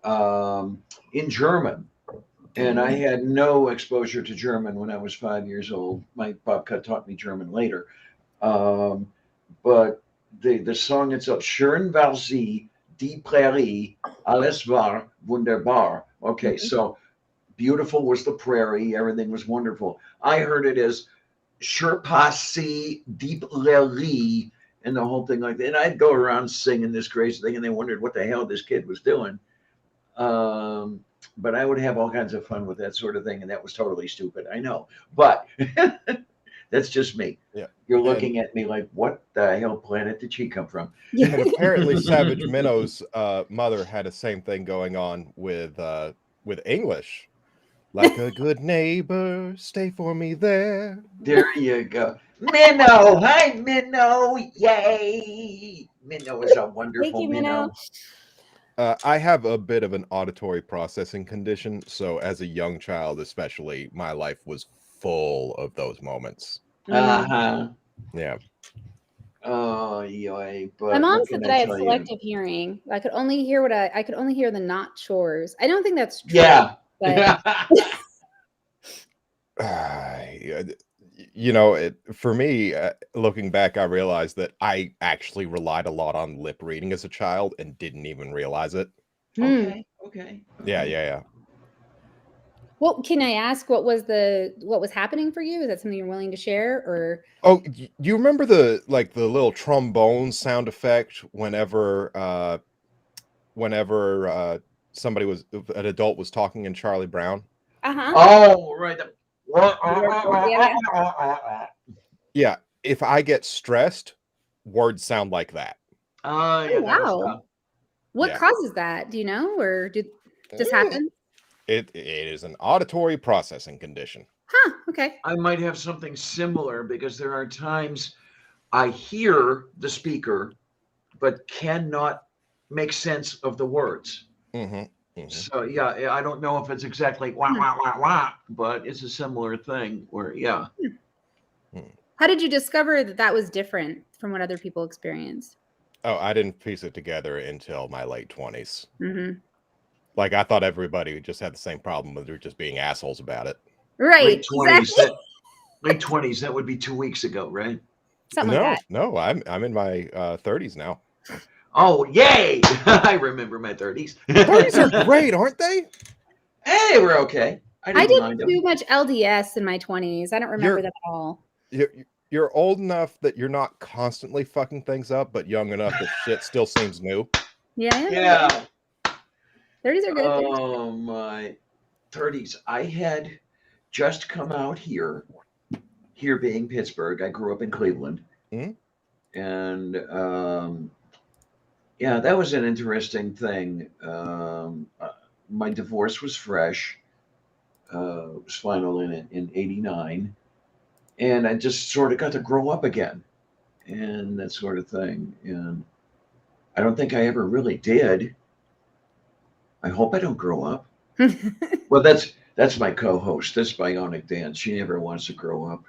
in German. And I had no exposure to German when I was 5 years old. My Bobcat taught me German later. But the song itself, Schön war sie, die Prärie, alles war wunderbar. Okay, so beautiful was the prairie, everything was wonderful. I heard it as Schön war sie, die Prärie, and the whole thing like that. And I'd go around singing this crazy thing, and they wondered what the hell this kid was doing. But I would have all kinds of fun with that sort of thing, and that was totally stupid. I know, but that's just me. Yeah. You're looking at me like, what the hell planet did she come from? And apparently Savage Minnow's mother had the same thing going on with English. Like a good neighbor, stay for me there. There you go. Minnow. Hi, Minnow. Yay. Minnow is a wonderful Thank you, Minnow. I have a bit of an auditory processing condition. So as a young child, especially, my life was full of those moments. Uh-huh. Yeah. Oh, yay. But My mom what said can that I have tell you? selective hearing. I could only hear I could only hear the not chores. I don't think that's true. Yeah. But You know, for me, looking back, I realized that I actually relied a lot on lip reading as a child and didn't even realize it. Okay. Yeah. well, can I ask what was happening for you? Is that something you're willing to share, or Oh, you remember the little trombone sound effect whenever somebody an adult was talking in Charlie Brown? Oh, right. Yeah, if I get stressed, words sound like that. Oh, yeah. Oh, wow. What Yeah. causes that? Do you know, or did this happen? It is an auditory processing condition. Huh. Okay. I might have something similar because there are times I hear the speaker but cannot make sense of the words. So yeah, I don't know if it's exactly wah wah wah wah, but it's a similar thing where How did you discover that was different from what other people experienced? Oh, I didn't piece it together until my late 20s. Mm-hmm. Like, I thought everybody just had the same problem, but they're just being assholes about it. Right. late 20s. Exactly. Late 20s. That would be 2 weeks ago, right? Something like that. No, I'm in my 30s now. Oh, yay! I remember my 30s. 30s are great, aren't they? Hey, we're okay. I didn't mind didn't them. do much LDS in my 20s. I don't remember them at all. You're old enough that you're not constantly fucking things up, but young enough that shit still seems new. Yeah. 30s are good. Oh, my 30s. I had just come out here being Pittsburgh. I grew up in Cleveland. And yeah, that was an interesting thing. My divorce was fresh. It was final in 89. And I just sort of got to grow up again and that sort of thing. And I don't think I ever really did. I hope I don't grow up. Well, that's my co-host. That's Bionic Dan. She never wants to grow up.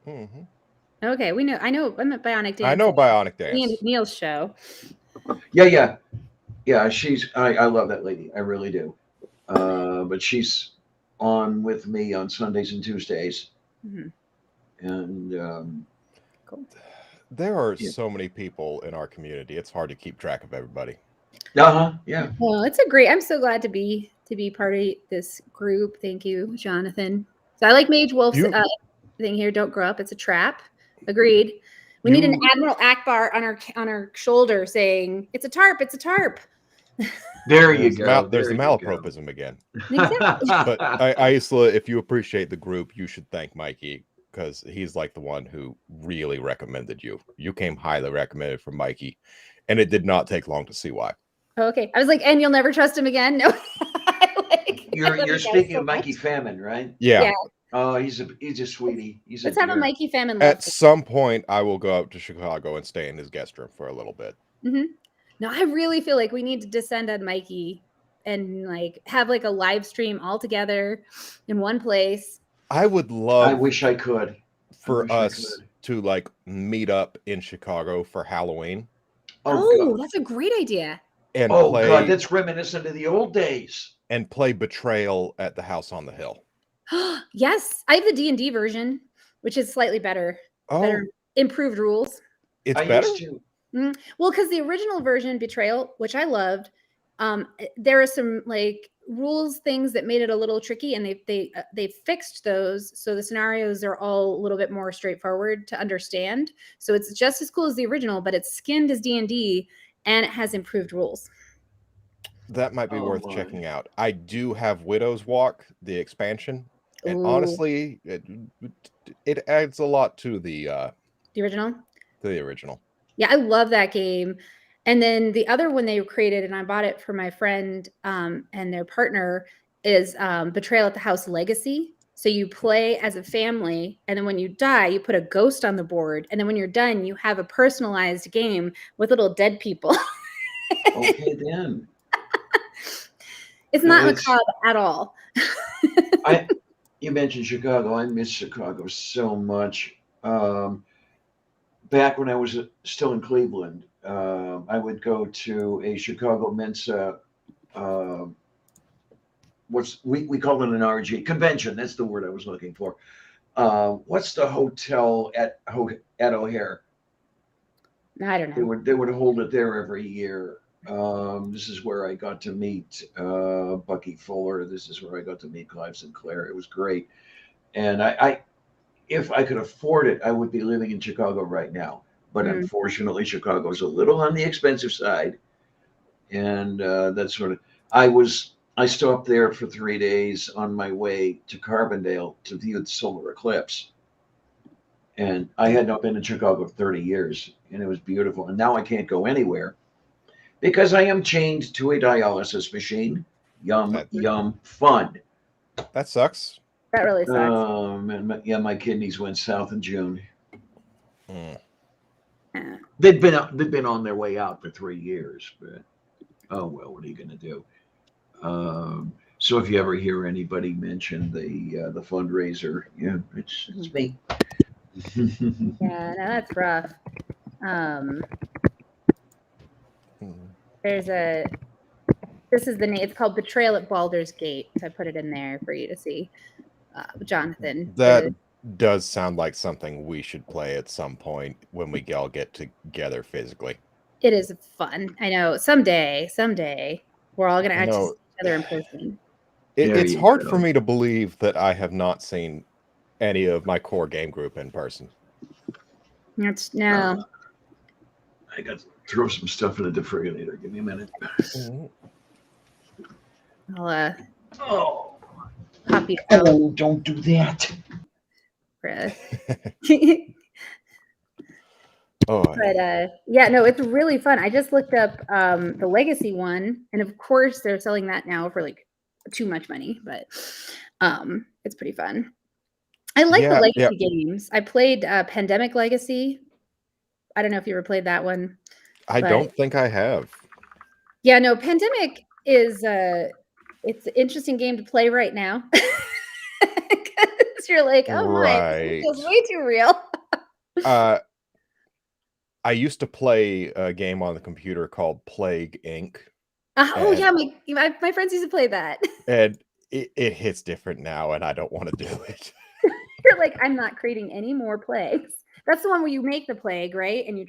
Okay, I know. I'm at Bionic Dance. I know Bionic Dance. Ian McNeil's show. Yeah. I love that lady. I really do. But she's on with me on Sundays and Tuesdays. And Cool. There are so many people in our community. It's hard to keep track of everybody. yeah. Well, it's a great. I'm so glad to be to be part of this group. Thank you, Jonathan. So I like Mage Wolf's thing here. Don't grow up. It's a trap. Agreed. We need an Admiral Akbar on our shoulder saying, "It's a tarp. It's a tarp." There you go. There's the you malapropism again. Exactly. But Isla, if you appreciate the group, you should thank Mikey, because he's like the one who really recommended you. You came highly recommended from Mikey, and it did not take long to see why. Okay. I was like, and you'll never trust him again? No. You're speaking of Mikey Famine, right? Yeah. Oh, he's a sweetie. Let's have a Mikey Famine. At some point, I will go out to Chicago and stay in his guest room for a little bit. Mm-hmm. No, I really feel like we need to descend on Mikey and like have like a live stream all together in one place. I would love. I wish I could. For us to like meet up in Chicago for Halloween. Oh, that's a great idea. And God, that's reminiscent of the old days. And play Betrayal at the House on the Hill. Yes, I have the D&D version, which is slightly better. Better improved rules. It's better. Well, because the original version, Betrayal, which I loved, there are some like rules things that made it a little tricky, and they fixed those, so the scenarios are all a little bit more straightforward to understand. So it's just as cool as the original, but it's skinned as D&D, and it has improved rules. That might be worth checking out. I do have Widow's Walk, the expansion, and honestly, it adds a lot to the original. To the original. Yeah, I love that game. And then the other one they created, and I bought it for my friend and their partner, is Betrayal at the House Legacy. So you play as a family, and then when you die, you put a ghost on the board. And then when you're done, you have a personalized game with little dead people. Okay, then. It's not macabre at all. You mentioned Chicago. I miss Chicago so much. Back when I was still in Cleveland, I would go to a Chicago Mensa. We call it an RG convention. That's the word I was looking for. What's the hotel at O'Hare? I don't know. They would hold it there every year. This is where I got to meet Bucky Fuller. This is where I got to meet Clive Sinclair. It was great. And I if I could afford it, I would be living in Chicago right now. But unfortunately, Chicago's a little on the expensive side. And that's sort of, I stopped there for 3 days on my way to Carbondale to view the solar eclipse. And I had not been in Chicago for 30 years, and it was beautiful. And now I can't go anywhere because I am chained to a dialysis machine. Yum, fun. That sucks. That really sucks. And my kidneys went south in June. Yeah. They've been on their way out for 3 years, but oh well, what are you going to do? So if you ever hear anybody mention the fundraiser, yeah, it's me. Yeah, no, that's rough. This is the name. It's called Betrayal at Baldur's Gate. So I put it in there for you to see, Jonathan. That does sound like something we should play at some point when we all get together physically. It is fun. I know. Someday, we're all going to actually see each other in person. It's hard for me to believe that I have not seen any of my core game group in person. No. I got to throw some stuff in the defibrillator. Give me a minute. I'll pop you out. Oh, don't do that. But yeah, no, it's really fun. I just looked up the Legacy one, and of course they're selling that now for like too much money, but it's pretty fun. I like the Legacy games. I played Pandemic Legacy. I don't know if you ever played that one. I don't think I have. Yeah, no, Pandemic is it's an interesting game to play right now. Because you're like, oh my, this feels way too real. I used to play a game on the computer called Plague Inc. Oh yeah, my friends used to play that. And it hits different now, and I don't want to do it. You're like, I'm not creating any more plagues. That's the one where you make the plague, right? And you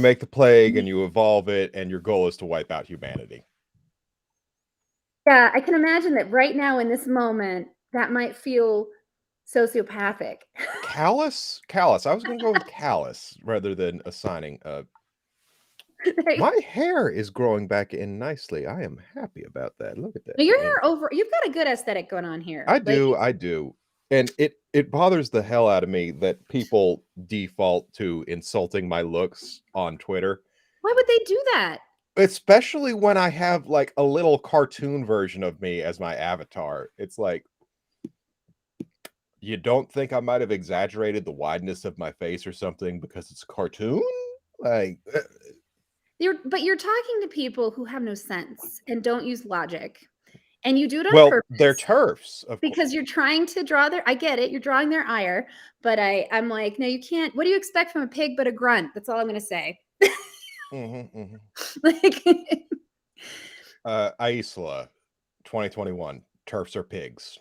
make the plague and you evolve it, and your goal is to wipe out humanity. Yeah, I can imagine that right now in this moment, that might feel sociopathic. Callous? Callous. I was going to go with callous rather than assigning. Right. My hair is growing back in nicely. I am happy about that. Look at that. Now, your thing. hair you've got a good aesthetic going on here. I do. And it bothers the hell out of me that people default to insulting my looks on Twitter. Why would they do that? Especially when I have like a little cartoon version of me as my avatar. It's like, you don't think I might have exaggerated the wideness of my face or something because it's a cartoon? Like, But you're talking to people who have no sense and don't use logic. And you do it on well, purpose. they're turfs, of course. Because you're trying to draw I get it, you're drawing their ire, but I'm like, no, you can't. What do you expect from a pig but a grunt? That's all I'm gonna say. Like, Isla 2021, turfs are pigs.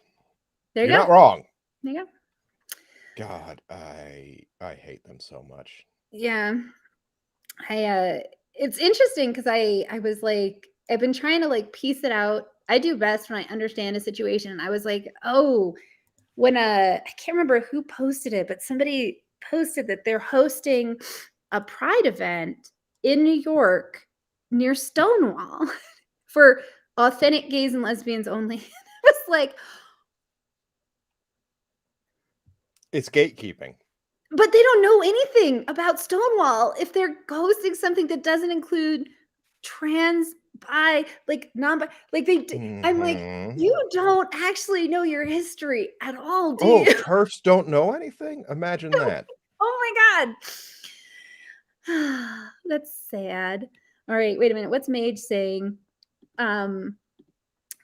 there you You're go. not wrong. There you go. God, I hate them so much. Yeah. It's interesting because I was like, I've been trying to like piece it out. I do best when I understand a situation. And I was like, oh, when I can't remember who posted it, but somebody posted that they're hosting a pride event in New York near Stonewall for authentic gays and lesbians only. I was like, It's gatekeeping. but they don't know anything about Stonewall if they're hosting something that doesn't include trans, bi, like non-bi, like I'm like, you don't actually know your history at all, do you? Turfs don't know anything? Imagine that. Oh my God. That's sad. All right, wait a minute. What's Mage saying?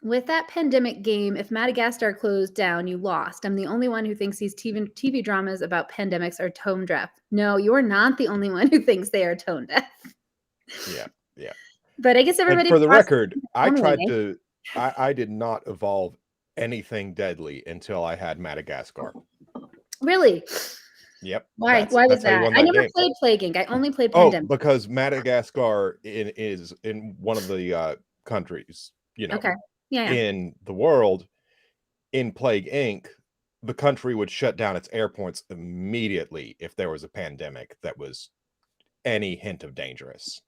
With that pandemic game, if Madagascar closed down, you lost. I'm the only one who thinks these TV dramas about pandemics are tone deaf. No, you're not the only one who thinks they are tone deaf. Yeah. But I guess everybody. And for the record, I tried way. to. I did not evolve anything deadly until I had Madagascar. Really? Yep. Why? Why was that? I never played Plague Inc. I only played Pandemic. Because Madagascar is in one of the countries, Okay. Yeah. in the world. In Plague Inc., the country would shut down its airports immediately if there was a pandemic that was any hint of dangerous.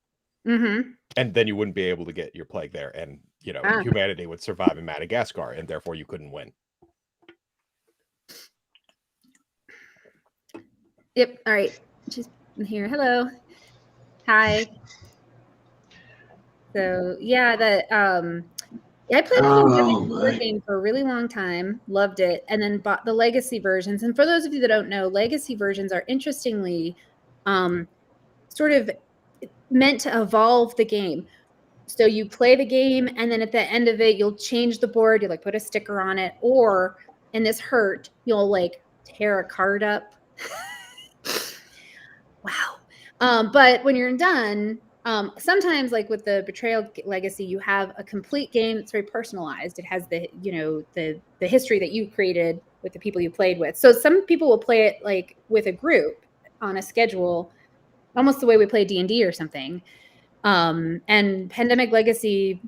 Mm-hmm. And then you wouldn't be able to get your plague there, and humanity would survive in Madagascar, and therefore you couldn't win. Yep. All right. She's here. Hello. Hi. So yeah, I played the game for a really long time, loved it, and then bought the legacy versions. And for those of you that don't know, legacy versions are interestingly sort of meant to evolve the game. So you play the game, and then at the end of it, you'll change the board. You like put a sticker on it, or in this hurt, you'll like tear a card up. Wow. But when you're done, sometimes like with the Betrayal Legacy, you have a complete game that's very personalized. It has the history that you created with the people you played with. So some people will play it like with a group on a schedule, almost the way we play D&D or something. And Pandemic Legacy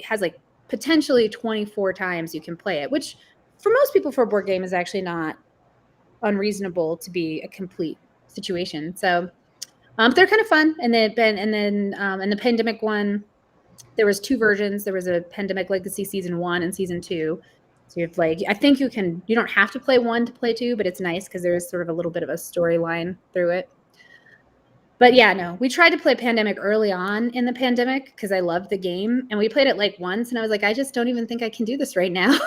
has like potentially 24 times you can play it, which for most people for a board game is actually not unreasonable to be a complete situation. So they're kind of fun. And then in the Pandemic one, there was 2 versions. There was a Pandemic Legacy Season 1 and Season 2. So you have I think you don't have to play 1 to play 2, but it's nice because there is sort of a little bit of a storyline through it. But yeah, no, we tried to play Pandemic early on in the pandemic because I loved the game, and we played it like once, and I was like, I just don't even think I can do this right now.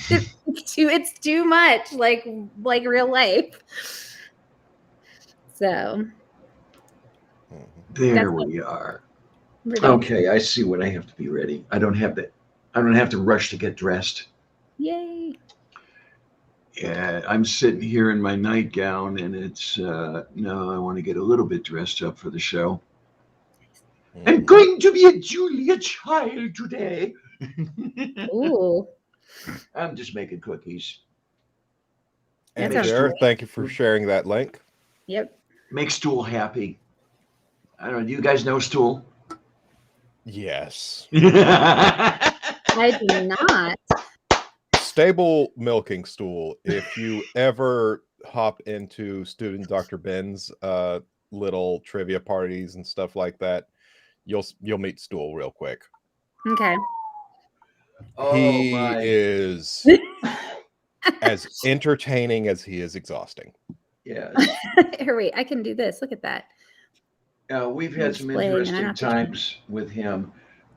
It's too much, like real life. So there we are. Okay, I see when I have to be ready. I don't have to rush to get dressed. Yay. Yeah, I'm sitting here in my nightgown, and it's no, I want to get a little bit dressed up for the show. I'm going to be a Julia child today. Ooh. I'm just making cookies. And thank you for sharing that link. Yep. Make Stool happy. I don't know. Do you guys know Stool? Yes. I do not. Stable milking stool. If you ever hop into student Dr. Ben's little trivia parties and stuff like that, you'll meet Stool real quick. Okay. Oh, He my. is as entertaining as he is exhausting. Yes. Here, wait. I can do this. Look at that. We've had some Displaying, and I interesting have to times with him.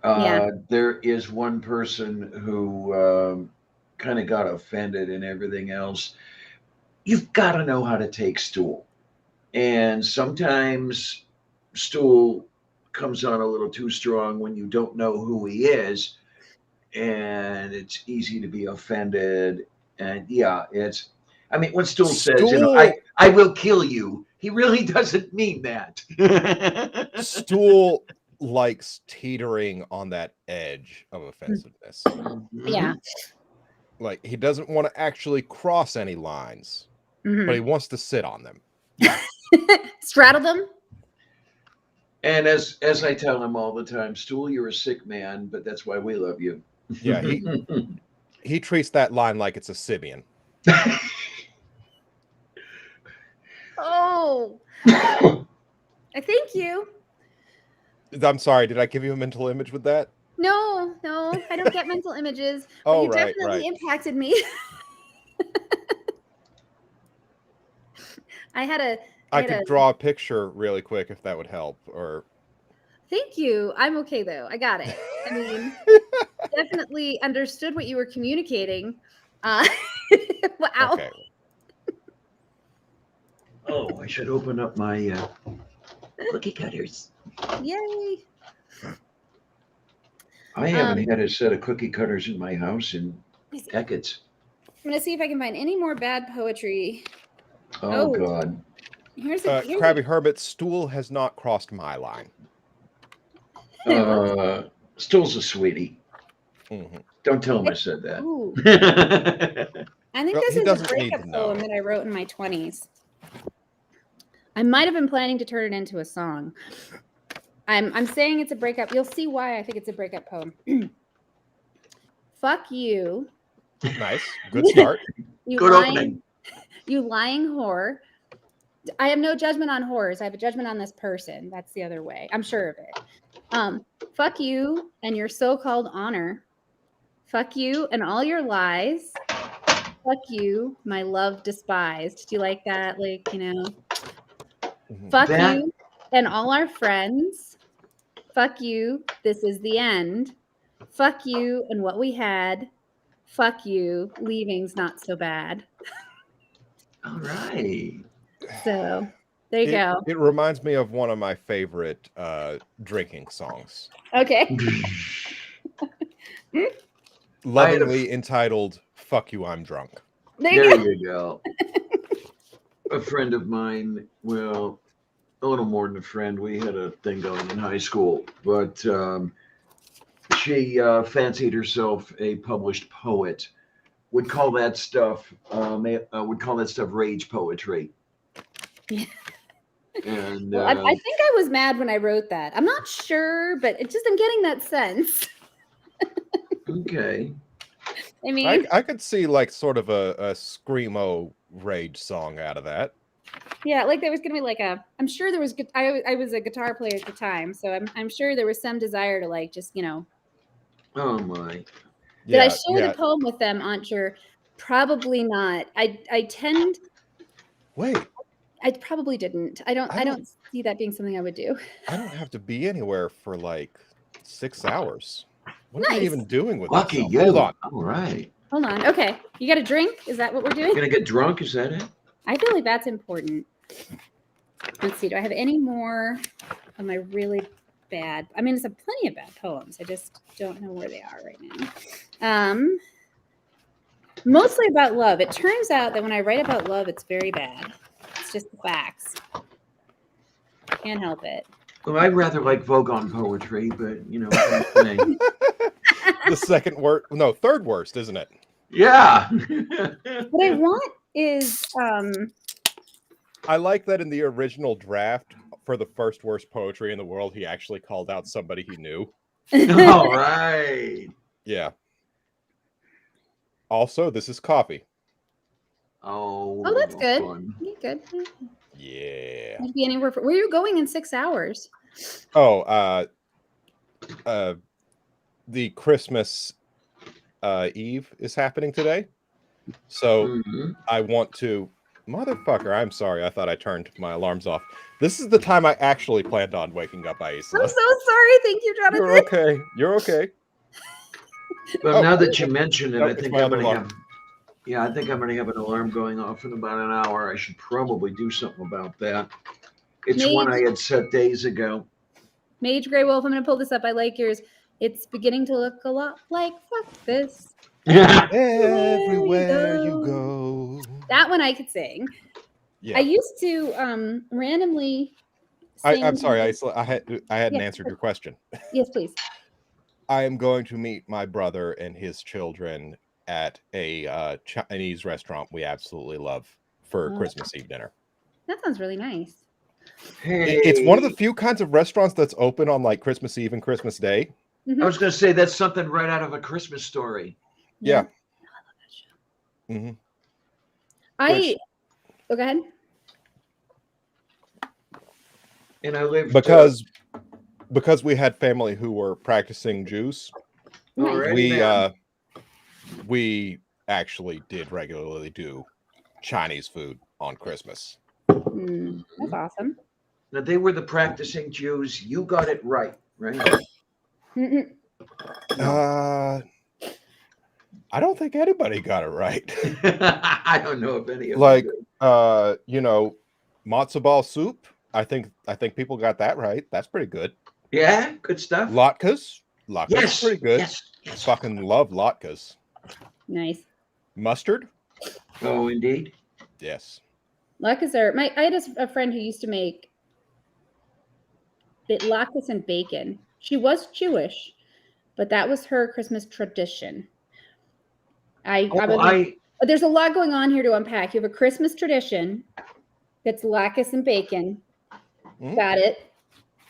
Yeah. There is one person who kind of got offended and everything else. You've got to know how to take Stool. And sometimes Stool comes on a little too strong when you don't know who he is. And it's easy to be offended. And yeah, when Stool says, I will kill you, he really doesn't mean that. Stool likes teetering on that edge of offensiveness. Yeah. Like, he doesn't want to actually cross any lines, but he wants to sit on them. Straddle them. And as I tell him all the time, Stool, you're a sick man, but that's why we love you. Yeah, he treats that line like it's a Sibian. Oh. I thank you. I'm sorry, did I give you a mental image with that? No, I don't get mental images. But Oh, you right, definitely impacted me. I could draw a picture really quick if that would help. Or Thank you. I'm okay though. I got it. I mean, definitely understood what you were communicating. Wow. okay. Oh, I should open up my cookie cutters. Yay. I haven't had a set of cookie cutters in my house in decades. I'm gonna see if I can find any more bad poetry. Oh God. Here's Krabby Hermit, Stool has not crossed my line. Stool's a sweetie. Don't tell him I said that. Ooh. I think Well, this he is a doesn't need breakup to know. poem that I wrote in my 20s. I might have been planning to turn it into a song. I'm saying it's a breakup. You'll see why I think it's a breakup poem. Fuck you. Nice. Good start. Good opening. You lying whore. I have no judgment on whores. I have a judgment on this person. That's the other way. I'm sure of it. Fuck you and your so-called honor. Fuck you and all your lies. Fuck you, my love despised. Do you like that? Like, you know. Fuck you and all our friends. Fuck you. This is the end. Fuck you and what we had. Fuck you. Leaving's not so bad. All right. So there you go. It reminds me of one of my favorite drinking songs. Okay. Lovingly entitled "Fuck You, I'm Drunk." There you go. A friend of mine, well, a little more than a friend, we had a thing going in high school, but she fancied herself a published poet. Would call that stuff rage poetry. Yeah. And Well, I think I was mad when I wrote that. I'm not sure, but I'm getting that sense. Okay. I mean, I could see like sort of a screamo rage song out of that. yeah, like there was gonna be like I'm sure there was. I was a guitar player at the time, so I'm sure there was some desire to like just Oh my. Did I share the poem with them, Aunt Jer? Probably not. I tend. Wait. I probably didn't. I don't see that being something I would do. I don't have to be anywhere for like 6 hours. What am I Nice. even doing with Lucky myself? you. Hold on. All right. Hold on. Okay. You got a drink? Is that what we're doing? Gonna get drunk? Is that it? I feel like that's important. Let's see. Do I have any more of my really bad? I mean, it's plenty of bad poems. I just don't know where they are right now. Mostly about love. It turns out that when I write about love, it's very bad. It's just the facts. Can't help it. Well, I rather like Vogon poetry, but thing. The third worst, isn't it? Yeah. What I want is I like that in the original draft for the first worst poetry in the world, he actually called out somebody he knew. All right. Yeah. Also, this is coffee. Oh, Oh, that's good. fun. Yeah, good. Yeah. You'd be anywhere where are you going in 6 hours? Oh, the Christmas Eve is happening today. So Mhm. I want to motherfucker, I'm sorry. I thought I turned my alarms off. This is the time I actually planned on waking up I'm Aisla. so sorry. Thank you, Jonathan. You're okay. You're okay. Well, Oh, now that you mention it, no, I it's think my I'm other going to alarm. have. Yeah, I think I'm going to have an alarm going off in about an hour. I should probably do something about that. It's one I had set days ago. Mage Grey Wolf, I'm going to pull this up. I like yours. It's beginning to look a lot like fuck this. Everywhere you go. That one I could sing. Yeah. I used to randomly sing. I'm sorry, Aisla. I hadn't Yeah. answered your question. Yes, please. I am going to meet my brother and his children at a Chinese restaurant we absolutely love for Oh. Christmas Eve dinner. That sounds really nice. Hey, It's one of the few kinds of restaurants that's open on like Christmas Eve and Christmas Day. Mhm. I was going to say that's something right out of A Christmas Story. Yeah. Mm-hmm. Which- Oh, go ahead. And I lived because we had family who were practicing Jews. Nice. already We actually did regularly do Chinese food on Christmas. That's awesome. Now they were the practicing Jews. You got it right? Mhm. I don't think anybody got it right. I don't know if any of Like, them did. matzo ball soup. I think people got that right. That's pretty good. Yeah, good stuff. Latkes. Yes, Pretty good. yes. Fucking love latkes. Nice. Mustard. Oh, indeed. Yes. Latkes are I had a friend who used to make latkes and bacon. She was Jewish, but that was her Christmas tradition. There's a lot going on here to unpack. You have a Christmas tradition that's latkes and bacon. Mhm. Got it.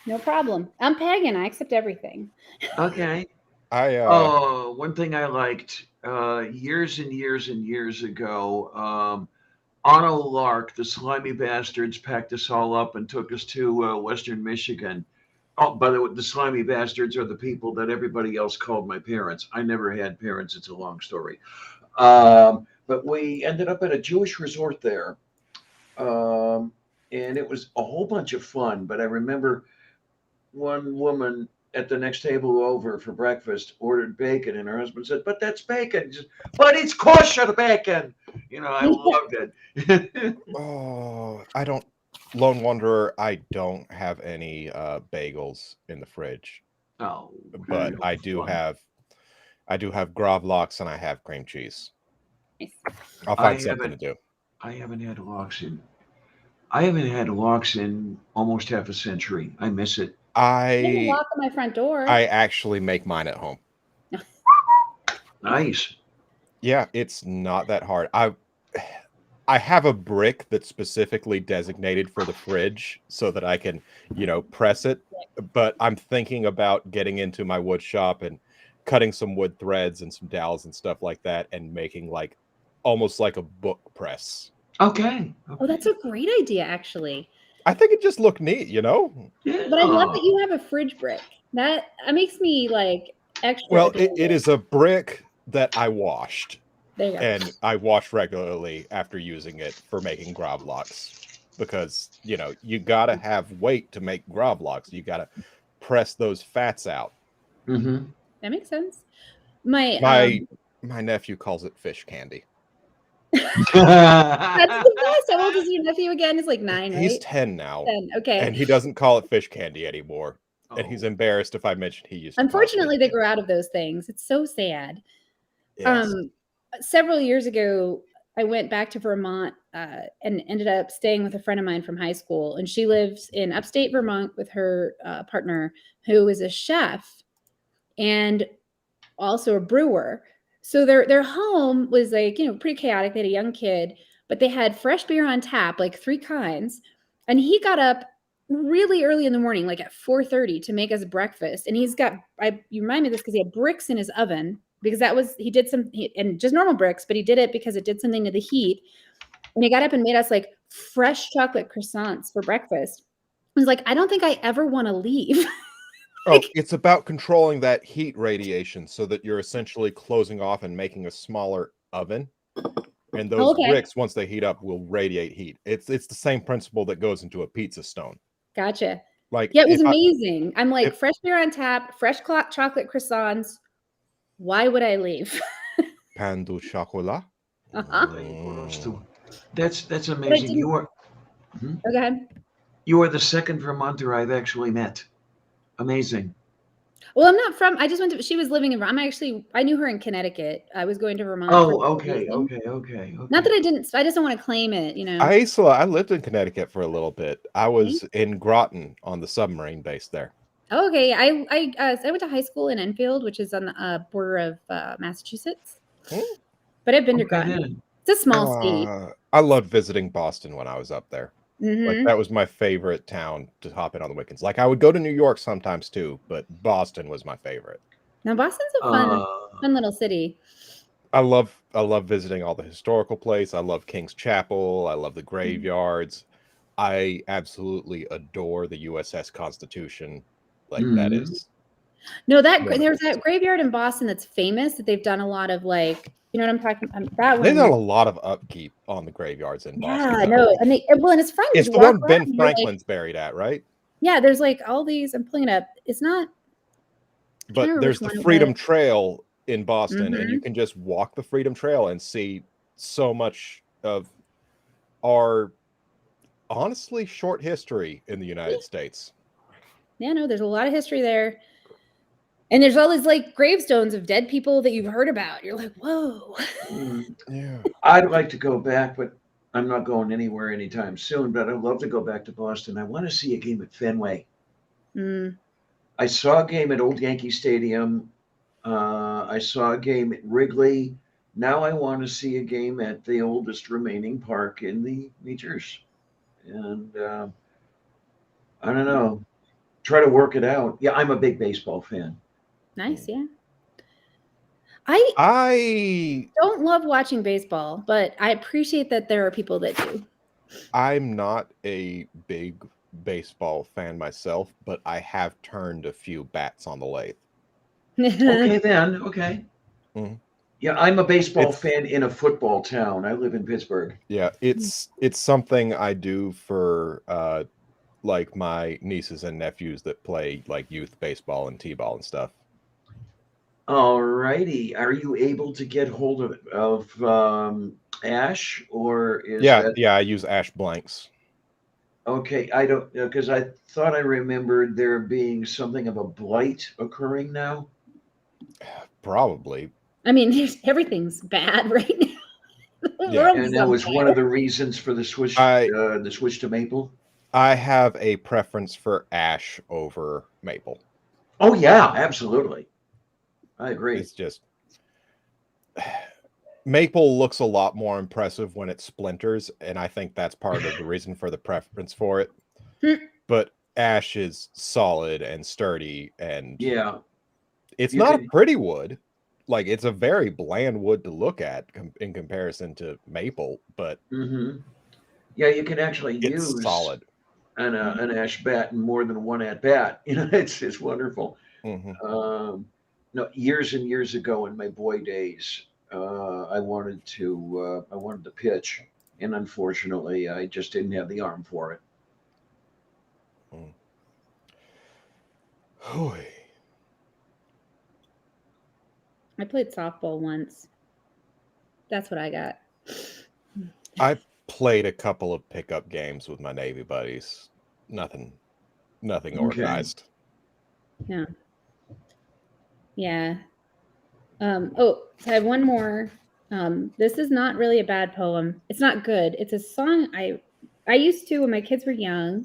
No problem. I'm pagan. I accept everything. Okay. One thing I liked years and years and years ago, on a lark, the slimy bastards packed us all up and took us to Western Michigan. Oh, by the way, the slimy bastards are the people that everybody else called my parents. I never had parents. It's a long story. But we ended up at a Jewish resort there. And it was a whole bunch of fun. But I remember one woman at the next table over for breakfast ordered bacon, and her husband said, "But that's bacon." She said, "But it's kosher bacon." I loved it. Lone Wanderer, I don't have any bagels in the fridge. Oh, But I do have gravlax and I have cream cheese. I'll find something to do. I haven't had lox in almost half a century. I miss it. There's a lock on my front door. I actually make mine at home. Nice. Yeah, it's not that hard. I have a brick that's specifically designated for the fridge so that I can, press it. But I'm thinking about getting into my wood shop and cutting some wood threads and some dowels and stuff like that and making almost like a book press. Okay. Oh, that's a great idea, actually. I think it just looked neat, Yeah. But I love that you have a fridge brick. That makes me extra. Well, it is a brick that I washed. There you go. And I wash regularly after using it for making gravlax because, you got to have weight to make gravlax. You got to press those fats out. Mm-hmm. That makes sense. My nephew calls it fish candy. That's the best. How old is your nephew again? He's 9, right? He's 10 now. 10. Okay. And he doesn't call it fish candy anymore. And he's embarrassed if I mention he used to. Unfortunately, they grow out of those things. It's so sad. Yes. Several years ago, I went back to Vermont and ended up staying with a friend of mine from high school. And she lives in upstate Vermont with her partner, who is a chef and also a brewer. So their home was pretty chaotic. They had a young kid, but they had fresh beer on tap, 3 kinds. And he got up really early in the morning, at 4:30 to make us breakfast. And he's got, you remind me of this because he had bricks in his oven. because he did and just normal bricks, but he did it because it did something to the heat. And he got up and made us like fresh chocolate croissants for breakfast. I was like, I don't think I ever want to leave. Oh, it's about controlling that heat radiation so that you're essentially closing off and making a smaller oven. And those bricks, once they heat up, will radiate heat. It's the same principle that goes into a pizza stone. Gotcha. Like, yeah, it was amazing. I'm like, fresh beer on tap, fresh chocolate croissants. Why would I leave? Pain du chocolat. That's amazing. You are okay. You are the second Vermonter I've actually met. Amazing. Well, I'm not from. I just went to. She was living in. I knew her in Connecticut. I was going to Vermont. Oh, okay. Not that I didn't. I just don't want to claim it. You know. I lived in Connecticut for a little bit. I was in Groton on the submarine base there. Oh, okay. I went to high school in Enfield, which is on the border of Massachusetts. But I've been to Groton. It's a small state. I loved visiting Boston when I was up there. Mm-hmm. Like, that was my favorite town to hop in on the weekends. Like, I would go to New York sometimes too, but Boston was my favorite. Now, Boston's a fun little city. I love visiting all the historical places. I love King's Chapel. I love the graveyards. I absolutely adore the USS Constitution. Like, that is. No, there's that graveyard in Boston that's famous that they've done a lot of, like, you know what I'm talking about? That one. They've done a lot of upkeep on the graveyards in Boston. Yeah, no, and it's fun. It's the one Ben Franklin's buried at, right? Yeah, there's like all these. I'm pulling it up. It's not. But there's the Freedom Trail in Boston, and you can just walk the Freedom Trail and see so much of our honestly short history in the United States. Yeah, no, there's a lot of history there. And there's all these like gravestones of dead people that you've heard about. You're like, whoa. Yeah. I'd like to go back, but I'm not going anywhere anytime soon. But I'd love to go back to Boston. I want to see a game at Fenway. I saw a game at Old Yankee Stadium. I saw a game at Wrigley. Now I want to see a game at the oldest remaining park in the majors. And I don't know. Try to work it out. Yeah, I'm a big baseball fan. Nice, yeah. I don't love watching baseball, but I appreciate that there are people that do. I'm not a big baseball fan myself, but I have turned a few bats on the lathe. Okay, then. Okay. Yeah, I'm a baseball fan in a football town. I live in Pittsburgh. Yeah, it's something I do for like my nieces and nephews that play like youth baseball and t-ball and stuff. All righty. Are you able to get hold of ash, or is I use ash blanks. Okay, I don't, because I thought I remembered there being something of a blight occurring now. Probably. I mean, everything's bad right now. Yeah, and that was one of the reasons for the switch to maple. I have a preference for ash over maple. Oh yeah, absolutely. I agree. It's just maple looks a lot more impressive when it splinters, and I think that's part of the reason for the preference for it. But ash is solid and sturdy, and it's not a pretty wood. Like, it's a very bland wood to look at in comparison to maple, but yeah, you can actually use solid an ash bat in more than one at bat. You know, it's wonderful. No, years and years ago in my boy days, I wanted to pitch, and unfortunately, I just didn't have the arm for it. I played softball once. That's what I got. I played a couple of pickup games with my Navy buddies. Nothing organized. Yeah. Yeah. So I have one more. This is not really a bad poem. It's not good. It's a song I used to, when my kids were young,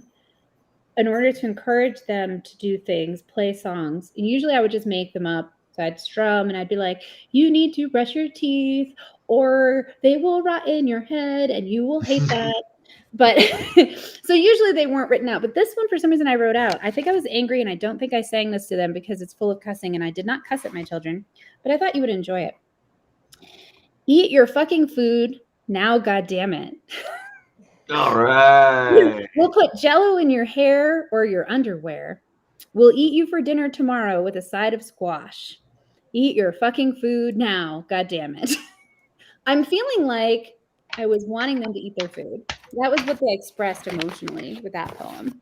in order to encourage them to do things, play songs. And usually I would just make them up. So I'd strum and I'd be like, you need to brush your teeth or they will rot in your head and you will hate that. But so usually they weren't written out. But this one, for some reason, I wrote out. I think I was angry, and I don't think I sang this to them because it's full of cussing, and I did not cuss at my children. But I thought you would enjoy it. Eat your fucking food now, goddammit. All right. We'll put Jell-O in your hair or your underwear. We'll eat you for dinner tomorrow with a side of squash. Eat your fucking food now, goddammit. I'm feeling like I was wanting them to eat their food. That was what they expressed emotionally with that poem.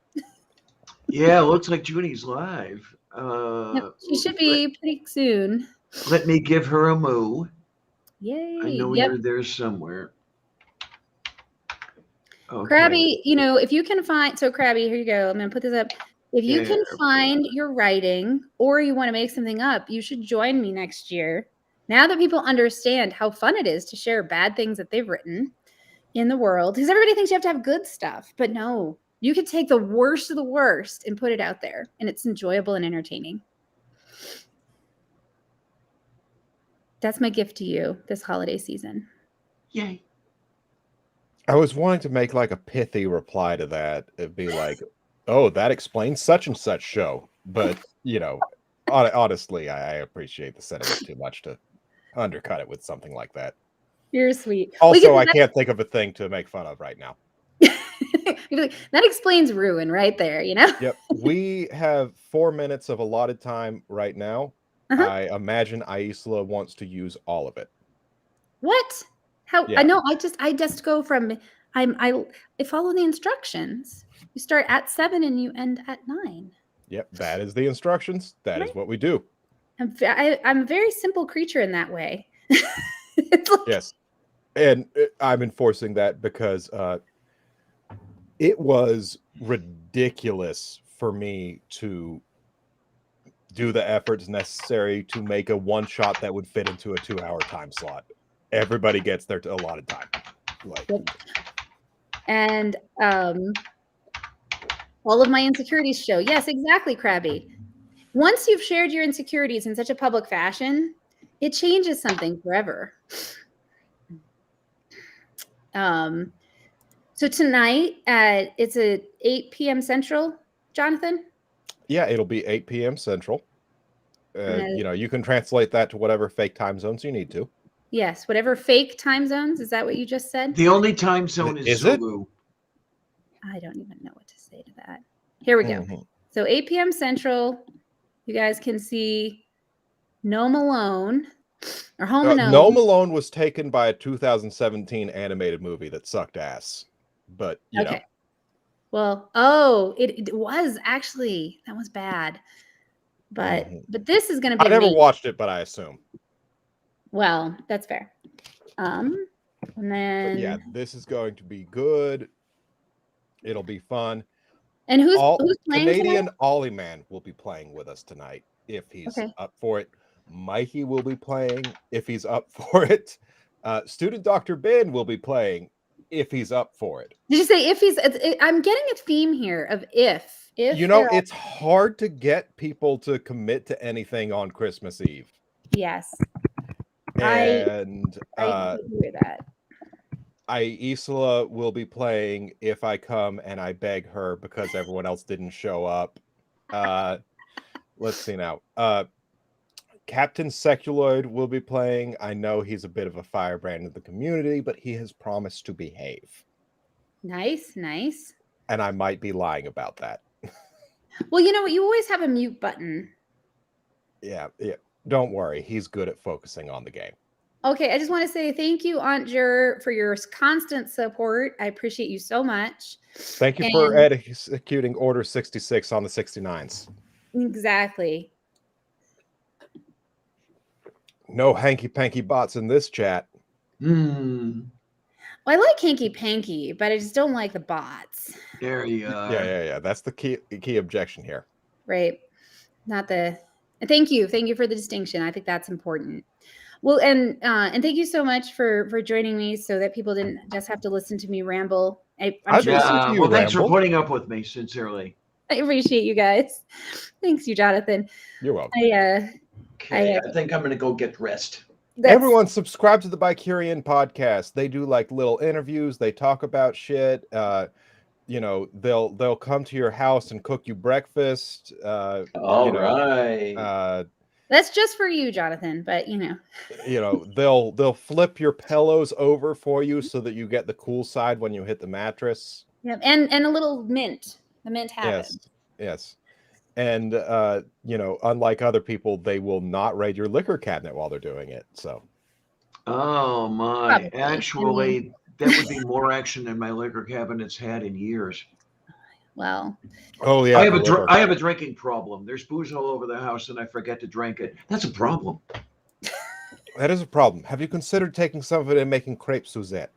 Yeah, looks like Jyuni's live. Yep, she should be pretty soon. Let me give her a moo. Yay. I know Yep. you're there somewhere. Okay. Krabby, you know, if you can find, so Krabby, here you go. I'm going to put this up. If you can Yeah. find your writing or you want to make something up, you should join me next year. Now that people understand how fun it is to share bad things that they've written in the world, because everybody thinks you have to have good stuff, but no, you could take the worst of the worst and put it out there, and it's enjoyable and entertaining. That's my gift to you this holiday season. Yay. I was wanting to make like a pithy reply to that. It'd be like, oh, that explains such and such show. But, you know, honestly, I appreciate the sentiment too much to undercut it with something like that. You're sweet. Also, I can't think of a thing to make fun of right now. That explains ruin right there, you know? Yep. We have 4 minutes of allotted time right now. Uh-huh. I imagine Aisla wants to use all of it. What? How? Yeah. I know. I just go from I follow the instructions. You start at 7 and you end at 9. Yep, that is the instructions. That is Right. what we do. I'm a very simple creature in that way. It's like, Yes. And I'm enforcing that because it was ridiculous for me to do the efforts necessary to make a one shot that would fit into a 2-hour time slot. Everybody gets their allotted time. Like, and all of my insecurities show. Yes, exactly, Krabby. Once you've shared your insecurities in such a public fashion, it changes something forever. So tonight it's at 8 p.m. Central, Jonathan? yeah, it'll be 8 p.m. Central. You know, you can translate that to whatever fake time zones you need to. Yes, whatever fake time zones. Is that what you just said? The only time zone is Is it? Zulu. I don't even know what to say to that. Here we go. Mhm. So 8 p.m. Central, you guys can see Gnome Alone or Home Alone. Gnome Alone was taken by a 2017 animated movie that sucked ass. But, you know. Well, it was actually, that was bad. But Mhm. but this is going to be I never amazing. watched it, but I assume. Well, that's fair. And then But yeah, this is going to be good. It'll be fun. and who's playing Canadian tonight? Ollie Man will be playing with us tonight if he's up for it. Mikey will be playing if he's up for it. Student Dr. Ben will be playing if he's up for it. Did you say if he's? I'm getting a theme here of if. You know, it's hard to get people to commit to anything on Christmas Eve. Yes. And I hear that. Isla will be playing if I come and I beg her because everyone else didn't show up. Let's see now. Captain Seculoid will be playing. I know he's a bit of a firebrand in the community, but he has promised to behave. Nice, nice. And I might be lying about that. Well, you know what? You always have a mute button. Yeah. Don't worry. He's good at focusing on the game. Okay, I just want to say thank you, Aunt Jer, for your constant support. I appreciate you so much. Thank you for executing Order 66 on the 69s. Exactly. No hanky-panky bots in this chat. Hmm. Well, I like hanky panky, but I just don't like the bots. There you are. Yeah. That's the key objection here. Right. Not the. And thank you for the distinction. I think that's important. Well, and thank you so much for joining me, so that people didn't just have to listen to me ramble. I'm sure Well, thanks for putting up with me, sincerely. I appreciate you guys. Thanks, you, Jonathan. You're welcome. Okay, I think I'm going to go get dressed. Everyone subscribe to the BiCurean podcast. They do like little interviews. They talk about shit. You know, they'll come to your house and cook you breakfast. All right. That's just for you, Jonathan, but you know. They'll flip your pillows over for you so that you get the cool side when you hit the mattress. Yep. And a little mint. The mint happens. Yes. And unlike other people, they will not raid your liquor cabinet while they're doing it. So Oh my! Probably. Actually, that would be more action than my liquor cabinet's had in years. Well, oh yeah, I have a drinking problem. There's booze all over the house, and I forget to drink it. That's a problem. that is a problem. Have you considered taking some of it and making crepe Suzette?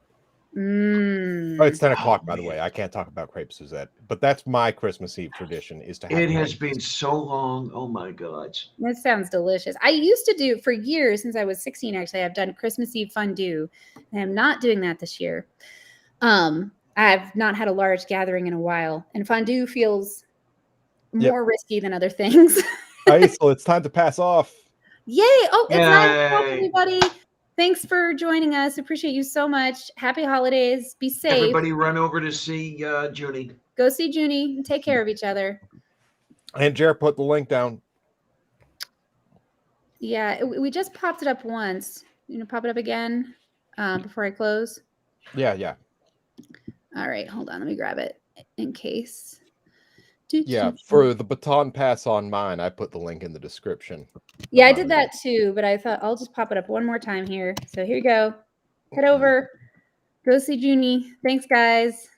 mm, Oh, it's 10 o'clock, by the way. I can't talk about crepe Suzette, but that's my Christmas Eve tradition is to have It has crepe. been so long. Oh my God! that sounds delicious. I used to do for years since I was 16. Actually, I've done Christmas Eve fondue. I am not doing that this year. I've not had a large gathering in a while, and fondue feels more risky than other things. All right, so it's time to pass off. Yay! Oh, it's 9 o'clock, Yay. everybody. Thanks for joining us. Appreciate you so much. Happy holidays. Be safe. Everybody, run over to see Jyuni. Go see Jyuni and take care of each other. And Jared put the link down. Yeah, we just popped it up once. Pop it up again before I close. Yeah. All right, hold on. Let me grab it in case. Yeah, for the baton pass on mine, I put the link in the description. Yeah, I did that too, but I thought I'll just pop it up one more time here. So here you go. Head over. Go see Jyuni. Thanks, guys.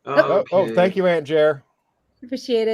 Oh, thank you, Aunt Jer. Appreciate it.